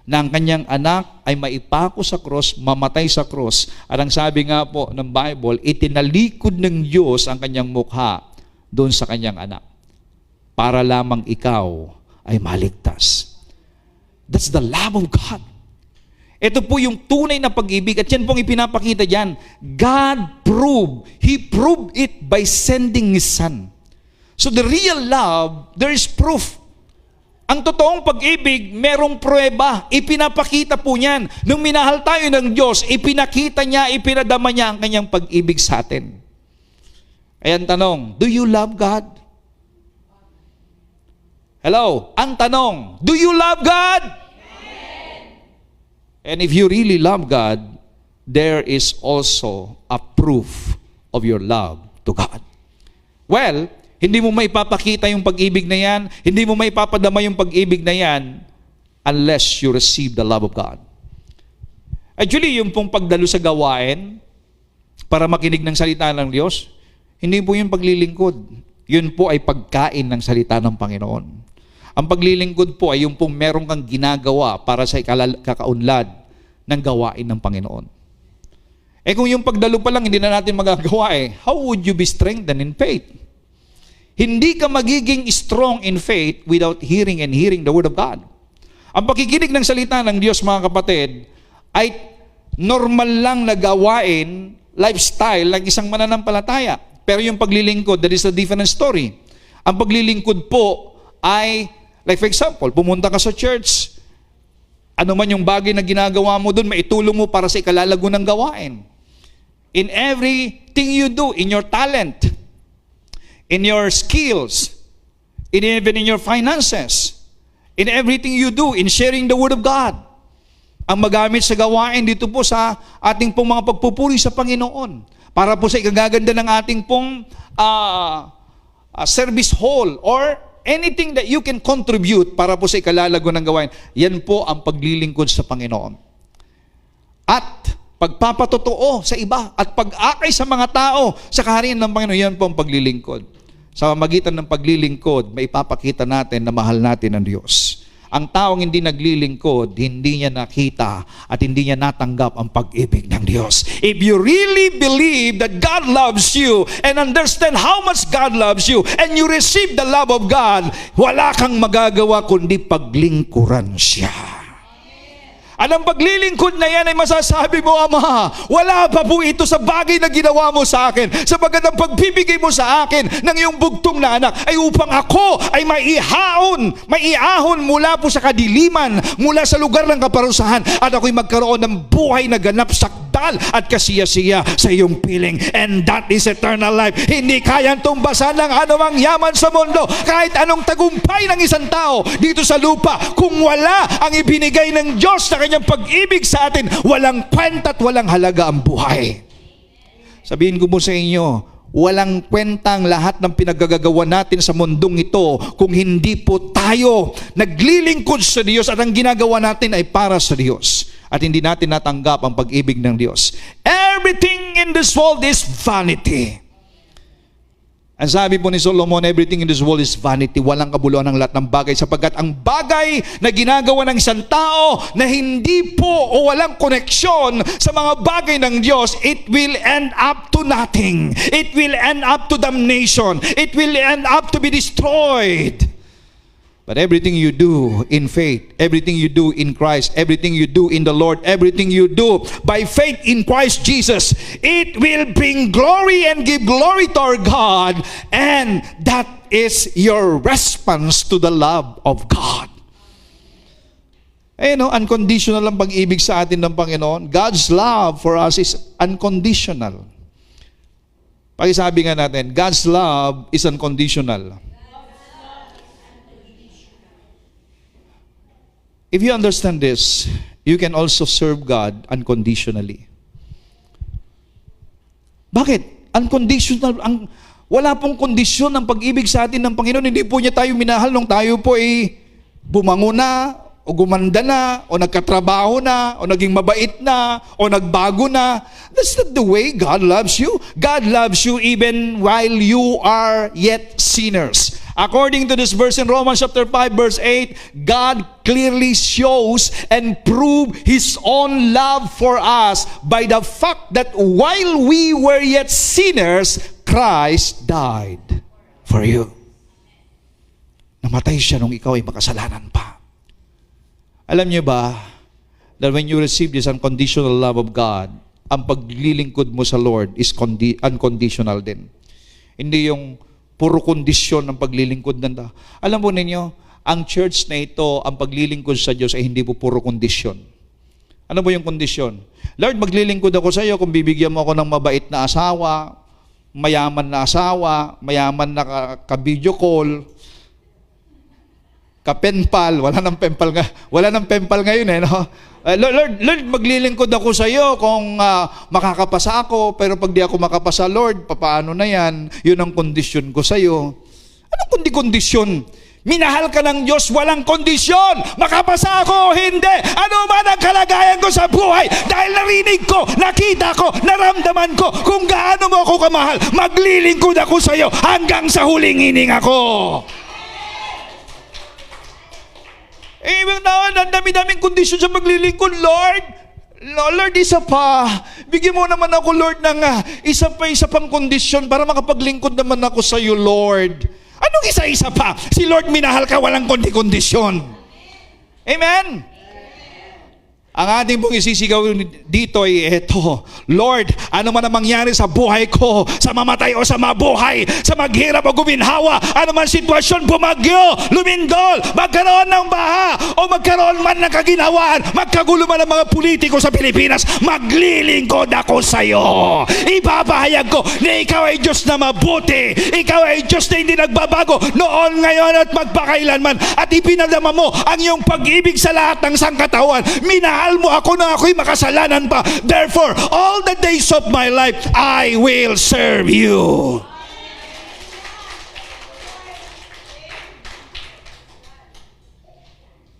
na ang kanyang anak ay maipako sa cross, mamatay sa cross. At ang sabi nga po ng Bible, itinalikod ng Diyos ang kanyang mukha doon sa kanyang anak para lamang ikaw ay maligtas. That's the love of God. Ito po yung tunay na pag-ibig at yan pong ipinapakita dyan. God proved. He proved it by sending His Son. So the real love, there is proof. Ang totoong pag-ibig, merong pruweba. Ipinapakita po niyan. Nung minahal tayo ng Diyos, ipinakita niya, ipinadama niya ang kanyang pag-ibig sa atin. Ayan tanong, do you love God? Hello? Ang tanong, do you love God? And if you really love God, there is also a proof of your love to God. Well, hindi mo maipapakita yung pag-ibig na yan, hindi mo maipapadama yung pag-ibig na yan unless you receive the love of God. Actually, yung pong pagdalo sa gawain para makinig ng salita ng Diyos, hindi po yung paglilingkod. Yun po ay pagkain ng salita ng Panginoon. Ang paglilingkod po ay yung pong meron kang ginagawa para sa kakaunlad ng gawain ng Panginoon. Kung yung pagdalo pa lang hindi na natin magagawa how would you be strengthened in faith? Hindi ka magiging strong in faith without hearing and hearing the Word of God. Ang pakikinig ng salita ng Diyos, mga kapatid, ay normal lang na gawain, lifestyle ng isang mananampalataya. Pero yung paglilingkod, that is a different story. Ang paglilingkod po ay, like for example, pumunta ka sa church, ano man yung bagay na ginagawa mo doon, maitulong mo para sa ikalalago ng gawain. In everything you do, in your talent, in your skills, even in your finances, in everything you do, in sharing the Word of God, ang magamit sa gawain dito po sa ating pong mga pagpupuri sa Panginoon, para po sa ikagaganda ng ating pong service hall, or anything that you can contribute para po sa ikalalago ng gawain. Yan po ang paglilingkod sa Panginoon. At pagpapatotoo sa iba at pag-akay sa mga tao sa kaharian ng Panginoon, yan po ang paglilingkod. Sa magitan ng paglilingkod, may ipapakita natin na mahal natin ang Diyos. Ang taong hindi naglilingkod, hindi niya nakita at hindi niya natanggap ang pag-ibig ng Diyos. If you really believe that God loves you and understand how much God loves you and you receive the love of God, wala kang magagawa kundi paglingkuran siya. At ang paglilingkod na yan ay masasabi mo, Ama, wala pa po ito sa bagay na ginawa mo sa akin, sapagkat ang pagbibigay mo sa akin ng iyong bugtong na anak ay upang ako ay maiahon mula po sa kadiliman, mula sa lugar ng kaparusahan, at ako'y magkaroon ng buhay na ganap, sakdal at kasiyasiya sa iyong piling. And that is eternal life. Hindi kayang tumbasan ng anumang yaman sa mundo, kahit anong tagumpay ng isang tao dito sa lupa, kung wala ang ibinigay ng Diyos na kanyang pag-ibig sa atin, walang kwenta at walang halaga ang buhay. Sabihin ko po sa inyo, walang kwentang lahat ng pinagagagawa natin sa mundong ito kung hindi po tayo naglilingkod sa Diyos at ang ginagawa natin ay para sa Diyos at hindi natin natanggap ang pag-ibig ng Diyos. Everything in this world is vanity. Ang sabi po ni Solomon, everything in this world is vanity. Walang kabuluhan ng lahat ng bagay, sapagkat ang bagay na ginagawa ng isang tao na hindi po o walang koneksyon sa mga bagay ng Diyos, it will end up to nothing. It will end up to damnation. It will end up to be destroyed. But everything you do in faith, everything you do in Christ, everything you do in the Lord, everything you do by faith in Christ Jesus, it will bring glory and give glory to our God, and that is your response to the love of God. Unconditional ang pag-ibig sa atin ng Panginoon. God's love for us is unconditional. Pakisabi nga natin, God's love is unconditional. If you understand this, you can also serve God unconditionally. Bakit? Unconditional. Wala pong kondisyon ng pag-ibig sa atin ng Panginoon. Hindi po niya tayo minahal nung tayo po bumango na, o gumanda na, o nagkatrabaho na, o naging mabait na, o nagbago na. That's not the way God loves you. God loves you even while you are yet sinners. According to this verse in Romans chapter 5 verse 8, God clearly shows and proves His own love for us by the fact that while we were yet sinners, Christ died for you. Namatay siya nung ikaw ay makasalanan pa. Alam niyo ba that when you receive this unconditional love of God, ang paglilingkod mo sa Lord is unconditional din. Hindi yung puro kondisyon ng paglilingkod ng tao. Alam po ninyo, ang church na ito, ang paglilingkod sa Diyos ay hindi po puro kondisyon. Ano po yung kondisyon? Lord, maglilingkod ako sa iyo kung bibigyan mo ako ng mabait na asawa, mayaman na ka-video call, ka-penpal, wala nang penpal ngayon no? Lord, maglilingkod ako sa iyo kung makakapasa ako, pero pag di ako makapasa, Lord, papaano na yan? Yun ang kondisyon ko sa iyo. Anong kondisyon? Minahal ka ng Diyos, walang kondisyon. Makapasa ako o hindi. Ano man ang kalagayan ko sa buhay, dahil narinig ko, nakita ko, naramdaman ko kung gaano mo ako kamahal, maglilingkod ako sa iyo hanggang sa huling hining ako. Ibig naman, ang dami-daming kondisyon sa paglilingkod. Lord, Lord, isa pa. Bigyan mo naman ako, Lord, ng isa pang kondisyon para makapaglingkod naman ako sa iyo, Lord. Anong isa pa? Si Lord minahal ka, walang kondisyon. Amen? Ang ating pong isisigaw dito ay eto, Lord, ano man ang mangyari sa buhay ko, sa mamatay o sa mabuhay, sa maghirap o guminhawa, ano man sitwasyon, bumagyo, lumindol, magkaroon ng baha, o magkaroon man ng kaginhawaan, magkagulo man ang mga politiko sa Pilipinas, maglilingkod ako sa iyo. Ipapahayag ko na ikaw ay Diyos na mabuti, ikaw ay Diyos na hindi nagbabago noon, ngayon at magpakailanman, at ipinadama mo ang iyong pag-ibig sa lahat ng sangkatawan. Minahal mo ako na ako'y makasalanan pa. Therefore, all the days of my life, I will serve you.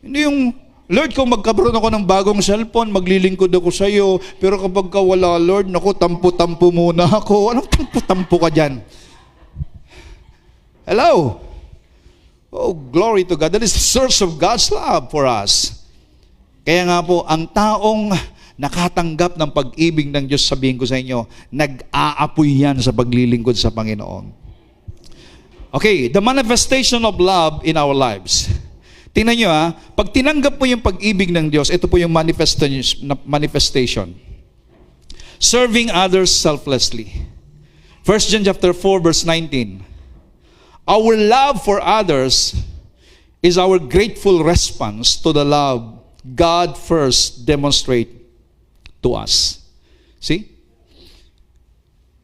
Hindi yung, Lord, kung magkaroon ako ng bagong cellphone, maglilingkod ako sa iyo. Pero kapag wala, Lord, naku, tampo-tampo muna ako. Anong tampo-tampo ka dyan? Hello? Oh, glory to God. That is the source of God's love for us. Kaya nga po, ang taong nakatanggap ng pag-ibig ng Diyos, sabihin ko sa inyo, nag-aapoy yan sa paglilingkod sa Panginoon. Okay, the manifestation of love in our lives. Tingnan nyo pag tinanggap mo yung pag-ibig ng Diyos, ito po yung manifestation. Serving others selflessly. 1 John chapter 4 verse 19. Our love for others is our grateful response to the love God first demonstrate to us. See?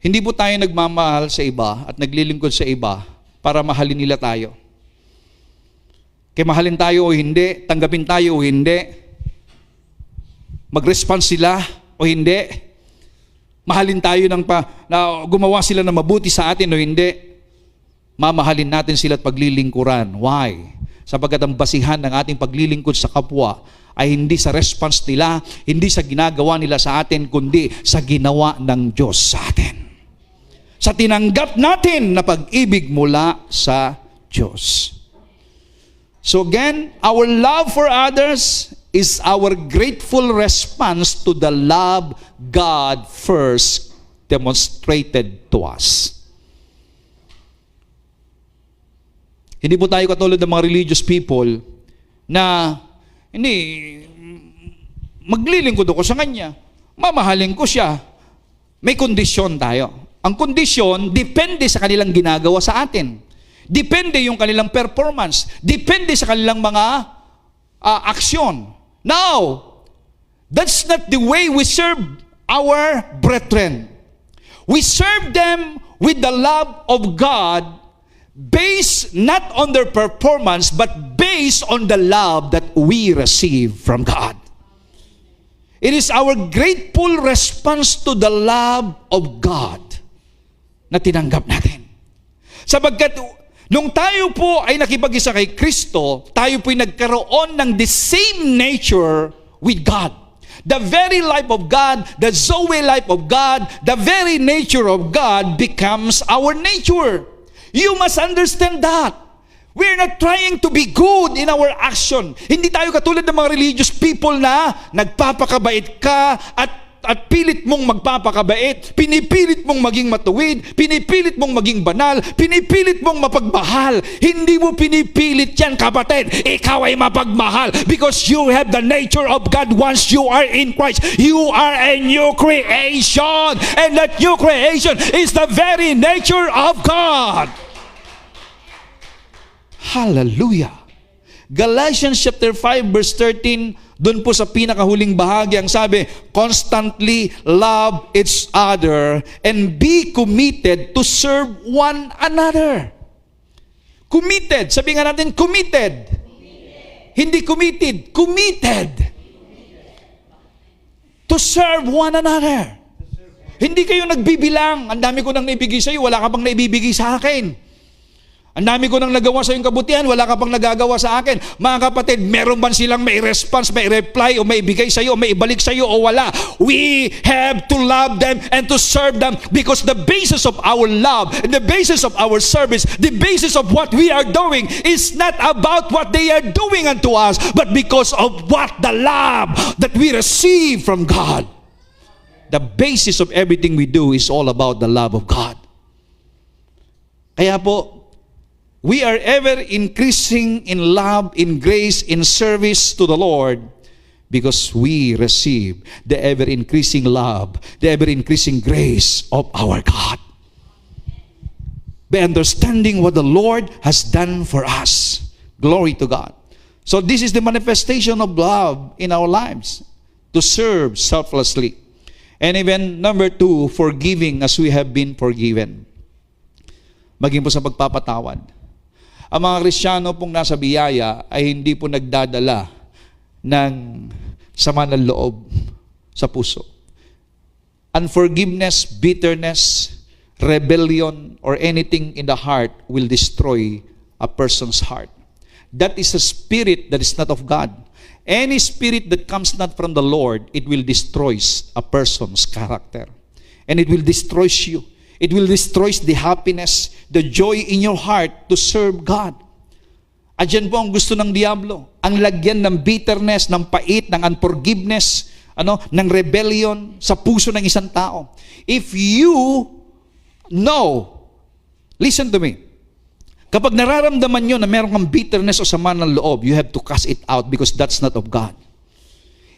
Hindi po tayo nagmamahal sa iba at naglilingkod sa iba para mahalin nila tayo. Kaya mahalin tayo o hindi, tanggapin tayo o hindi, mag-response sila o hindi, mahalin tayo na gumawa sila ng mabuti sa atin o hindi, mamahalin natin sila at paglilingkuran. Why? Sapagkat ang basihan ng ating paglilingkod sa kapwa ay hindi sa response nila, hindi sa ginagawa nila sa atin, kundi sa ginawa ng Diyos sa atin. Sa tinanggap natin na pag-ibig mula sa Diyos. So again, our love for others is our grateful response to the love God first demonstrated to us. Hindi po tayo katulad ng mga religious people na hindi, maglilingkod ako sa Kanya, mamahalin ko siya. May kondisyon tayo. Ang kondisyon, depende sa kanilang ginagawa sa atin. Depende yung kanilang performance. Depende sa kanilang mga aksyon. Now, that's not the way we serve our brethren. We serve them with the love of God, based not on their performance, but based on the love that we receive from God. It is our grateful response to the love of God na tinanggap natin. Sapagkat nung tayo po ay nakipag-isa kay Kristo, tayo po'y nagkaroon ng the same nature with God. The very life of God, the Zoe life of God, the very nature of God becomes our nature. You must understand that. We're not trying to be good in our action. Hindi tayo katulad ng mga religious people na nagpapakabait ka at pilit mong magpapakabait, pinipilit mong maging matuwid, pinipilit mong maging banal, pinipilit mong mapagmahal. Hindi mo pinipilit yan, kapatid. Ikaw ay mapagmahal because you have the nature of God once you are in Christ. You are a new creation, and that new creation is the very nature of God. Hallelujah. Galatians chapter 5 verse 13, doon po sa pinakahuling bahagi, ang sabi, constantly love each other and be committed to serve one another. Committed. Sabi nga natin, committed. Hindi committed. Committed. To serve one another. Hindi kayo nagbibilang. Ang dami ko nang naibigay sa iyo, wala ka bang naibibigay sa akin. Ang dami ko nang nagawa sa iyong kabutihan, wala ka pang nagagawa sa akin. Mga kapatid, meron man silang may response, may reply, o may ibigay sa iyo, o may ibalik sa iyo, o wala. We have to love them and to serve them because the basis of our love, the basis of our service, the basis of what we are doing is not about what they are doing unto us, but because of what the love that we receive from God. The basis of everything we do is all about the love of God. Kaya po, we are ever increasing in love, in grace, in service to the Lord because we receive the ever increasing love, the ever increasing grace of our God. By understanding what the Lord has done for us. Glory to God. So this is the manifestation of love in our lives, to serve selflessly. And even number 2, forgiving as we have been forgiven. Maging po sa pagpapatawad. Ang mga Kristiyano pong nasa biyaya ay hindi po nagdadala ng sama ng loob sa puso. Unforgiveness, bitterness, rebellion, or anything in the heart will destroy a person's heart. That is a spirit that is not of God. Any spirit that comes not from the Lord, it will destroy a person's character. And it will destroy you. It will destroy the happiness, the joy in your heart to serve God. At yan po ang gusto ng diablo. Ang lagyan ng bitterness, ng pait, ng unforgiveness, ng rebellion sa puso ng isang tao. If you know, listen to me, kapag nararamdaman nyo na meron kang bitterness o sama ng loob, you have to cast it out because that's not of God.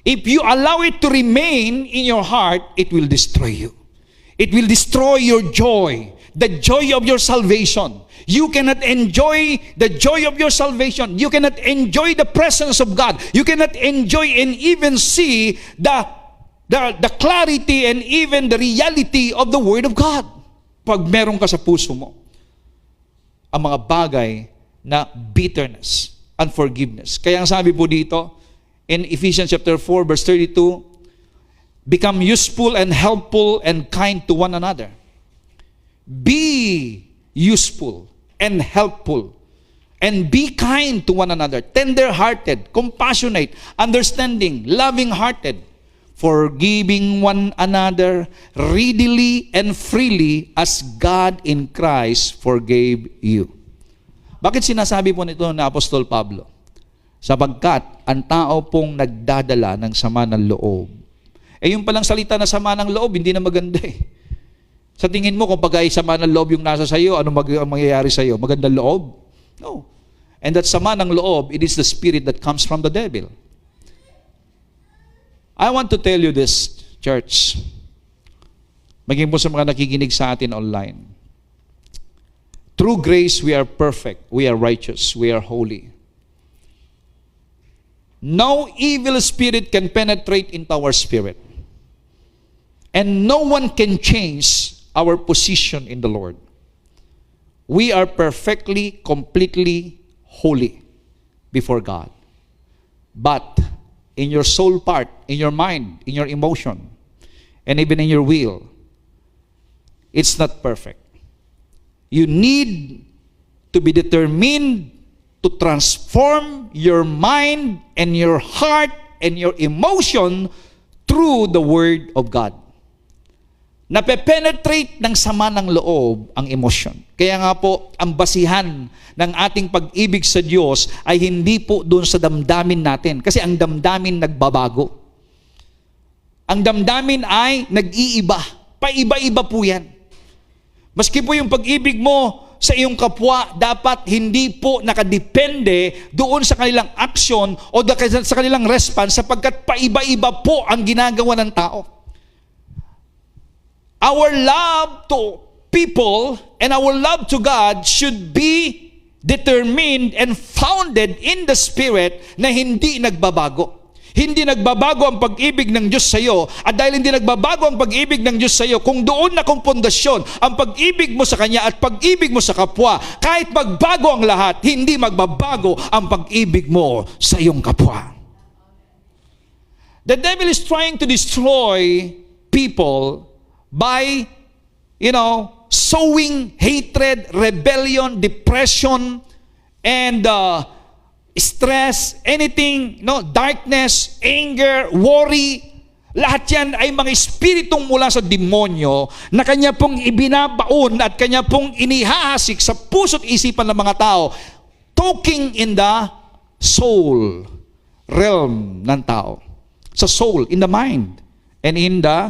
If you allow it to remain in your heart, it will destroy you. It will destroy your joy, the joy of your salvation. You cannot enjoy the joy of your salvation. You cannot enjoy the presence of God. You cannot enjoy and even see the clarity and even the reality of the Word of God. Pag meron ka sa puso mo ang mga bagay na bitterness, unforgiveness. Kaya ang sabi po dito in Ephesians chapter 4 verse 32, become useful and helpful and kind to one another. Be useful and helpful and be kind to one another. Tender-hearted, compassionate, understanding, loving-hearted, forgiving one another readily and freely as God in Christ forgave you. Bakit sinasabi po nito na Apostol Pablo? Sapagkat ang tao pong nagdadala ng sama ng loob, yung palang salita na sama ng loob, hindi na maganda eh. Sa tingin mo, kung pag ay sama ng loob yung nasa sayo, ano mangyayari sayo? Magandang loob? No. And that sama ng loob, it is the spirit that comes from the devil. I want to tell you this, church. Maging po sa mga nakikinig sa atin online. Through grace, we are perfect. We are righteous. We are holy. No evil spirit can penetrate into our spirit. And no one can change our position in the Lord. We are perfectly, completely holy before God. But in your soul part, in your mind, in your emotion, and even in your will, it's not perfect. You need to be determined to transform your mind and your heart and your emotion through the Word of God. Nape-penetrate ng sama ng loob ang emosyon. Kaya nga po, ang basihan ng ating pag-ibig sa Diyos ay hindi po doon sa damdamin natin. Kasi ang damdamin nagbabago. Ang damdamin ay nag-iiba. Paiba-iba po yan. Maski po yung pag-ibig mo sa iyong kapwa, dapat hindi po nakadepende doon sa kanilang aksyon o sa kanilang response sapagkat paiba-iba po ang ginagawa ng tao. Our love to people and our love to God should be determined and founded in the Spirit na hindi nagbabago. Hindi nagbabago ang pag-ibig ng Diyos sa iyo. At dahil hindi nagbabago ang pag-ibig ng Diyos sa iyo, kung doon na kung pundasyon ang pag-ibig mo sa Kanya at pag-ibig mo sa kapwa, kahit magbago ang lahat, hindi magbabago ang pag-ibig mo sa iyong kapwa. The devil is trying to destroy people by, sowing hatred, rebellion, depression, and stress, anything, darkness, anger, worry, lahat yan ay mga espiritong mula sa demonyo na kanya pong ibinabaon at kanya pong inihahasik sa puso't isipan ng mga tao, talking in the soul realm ng tao. Sa soul, in the mind, and in the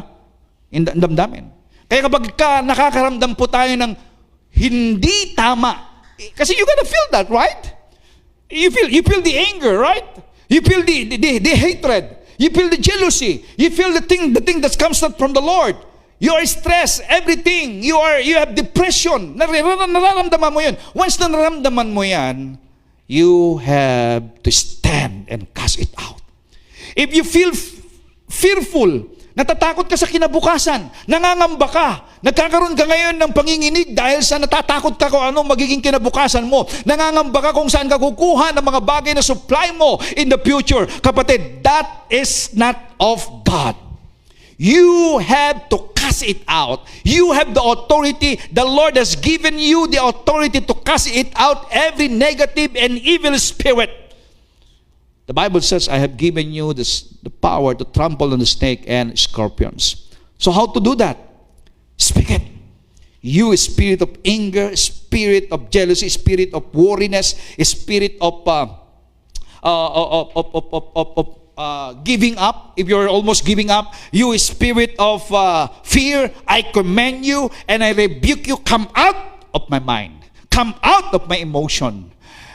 damdamin. Kaya kapag nakakaramdam po tayo ng hindi tama, kasi you gotta feel that, right? You feel the anger, right? You feel the hatred. You feel the jealousy. You feel the thing that comes not from the Lord. You are stressed, everything. You have depression. Nararamdaman mo yun. Once na nararamdaman mo yan, you have to stand and cast it out. If you feel fearful, natatakot ka sa kinabukasan, nangangamba ka, nagkakaroon ka ngayon ng panginginig dahil sa natatakot ka kung anong magiging kinabukasan mo, nangangamba ka kung saan ka kukuha ng mga bagay na supply mo in the future. Kapatid, that is not of God. You have to cast it out. You have the authority. The Lord has given you the authority to cast it out, every negative and evil spirit. The Bible says, I have given you the power to trample on the snake and scorpions. So how to do that? Speak it. You spirit of anger, spirit of jealousy, spirit of worriness, spirit of giving up. If you're almost giving up, you spirit of fear, I command you and I rebuke you. Come out of my mind. Come out of my emotion.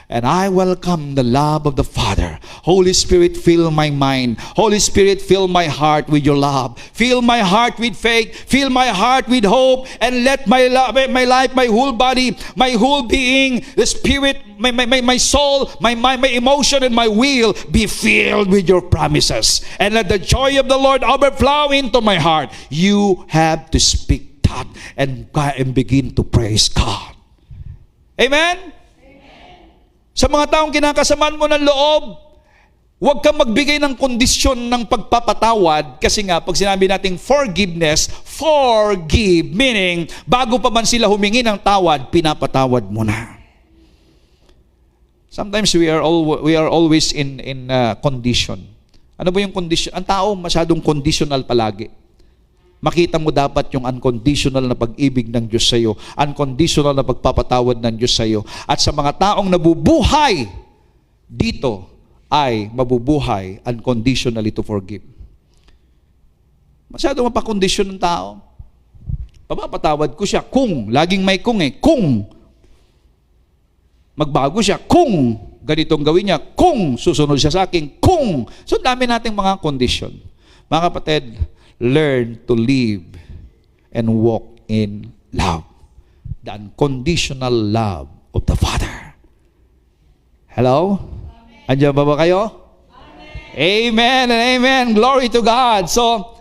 And I welcome the love of the Father. Holy Spirit, fill my mind. Holy Spirit, fill my heart with your love. Fill my heart with faith. Fill my heart with hope. And let my life, my whole body, my whole being, the spirit, my soul, my mind, my emotion, and my will be filled with your promises. And let the joy of the Lord overflow into my heart. You have to speak that and begin to praise God. Amen? Sa mga taong kinakasamaan mo ng loob, huwag kang magbigay ng kondisyon ng pagpapatawad kasi nga, pag sinabi nating forgiveness, forgive, meaning, bago pa man sila humingi ng tawad, pinapatawad mo na. Sometimes we are always in condition. Ano ba yung condition? Ang tao masyadong conditional palagi. Makita mo dapat yung unconditional na pag-ibig ng Diyos sa iyo, unconditional na pagpapatawad ng Diyos sa iyo. At sa mga taong nabubuhay dito ay mabubuhay unconditionally to forgive. Masyado mapakondisyon ng tao. Papapatawad ko siya kung, laging may kung kung magbago siya, kung ganitong gawin niya, kung susunod siya sa akin, kung. So dami nating mga condition. Mga kapatid, learn to live and walk in love. The unconditional love of the Father. Hello? Andiyan ba kayo? Amen and amen. Glory to God. So,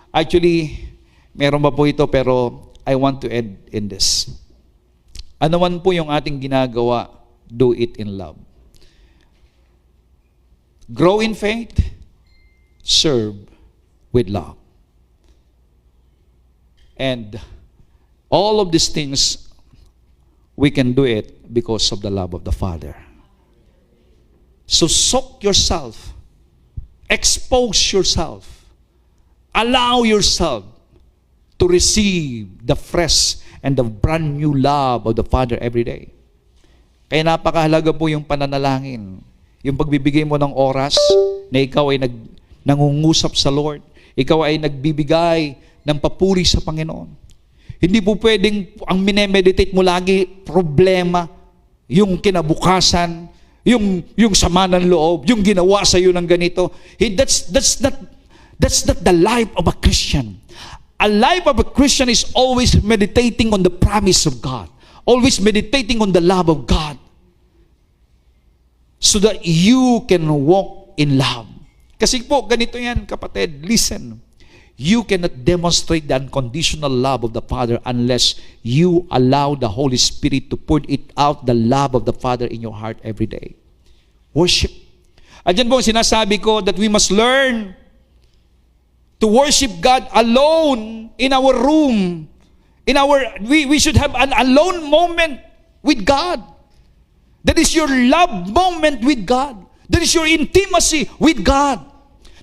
actually, meron ba po ito pero I want to end in this. Ano man po yung ating ginagawa, do it in love. Grow in faith, serve with love. And all of these things, we can do it because of the love of the Father. So soak yourself, expose yourself, allow yourself to receive the fresh and the brand new love of the Father every day. Kaya napakahalaga po yung pananalangin, yung pagbibigay mo ng oras na ikaw ay nangungusap sa Lord, ikaw ay nagbibigay ng papuri sa Panginoon. Hindi po pwedeng ang minemeditate mo lagi problema, yung kinabukasan, yung sama ng loob, yung ginawa sa iyo ng ganito. That's not the life of a Christian. A life of a Christian is always meditating on the promise of God, always meditating on the love of God, so that you can walk in love. Kasi po ganito yan, kapatid, listen. You cannot demonstrate the unconditional love of the Father unless you allow the Holy Spirit to pour it out, the love of the Father in your heart every day. Worship. Andyan po sinasabi ko that we must learn to worship God alone in our room, We should have an alone moment with God. That is your love moment with God. That is your intimacy with God.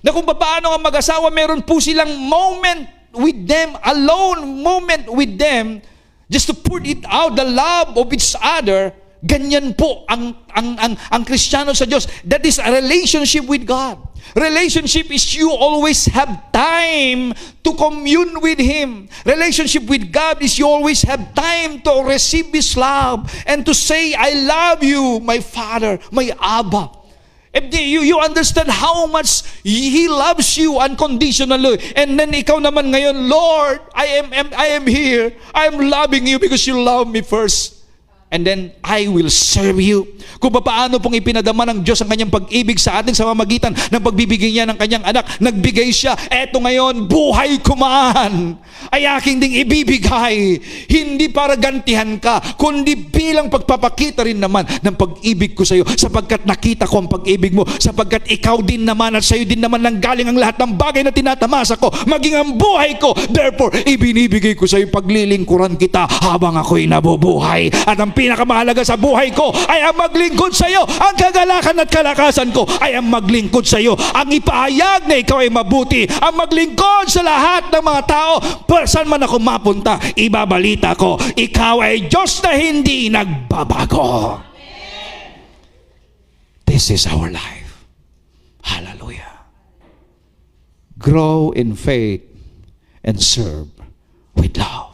Na kung paano ang mag-asawa, meron po silang moment with them, alone moment with them, just to put it out, the love of each other. Ganyan po ang Kristiyano sa Diyos. That is a relationship with God. Relationship is you always have time to commune with Him. Relationship with God is you always have time to receive His love and to say, I love you, my Father, my Abba. If you understand how much He loves you unconditionally, and then ikaw naman ngayon, Lord, I am here. I am loving you because you love me first. And then I will serve you. Kung paano pong ipinadama ng Diyos ang kanyang pag-ibig sa atin sa pamamagitan ng pagbibigay niya ng kanyang anak. Nagbigay siya. Eto ngayon, buhay ko man ay aking ding ibibigay. Hindi para gantihan ka, kundi bilang pagpapakita rin naman ng pag-ibig ko sa iyo, sapagkat nakita ko ang pag-ibig mo, sapagkat ikaw din naman at sa iyo din naman nang galing ang lahat ng bagay na tinatamasa ko, maging ang buhay ko. Therefore, ibinibigay ko sa iyo, paglilingkuran kita habang ako'y nabubuhay. At ang pinakamahalaga sa buhay ko ay ang maglingkod sa iyo. Ang kagalakan at kalakasan ko ay ang maglingkod sa iyo. Ang ipahayag na ikaw ay mabuti. Ang maglingkod sa lahat ng mga tao. Saan man ako mapunta, ibabalita ko, ikaw ay Diyos na hindi nagbabago. This is our life. Hallelujah. Grow in faith and serve with love.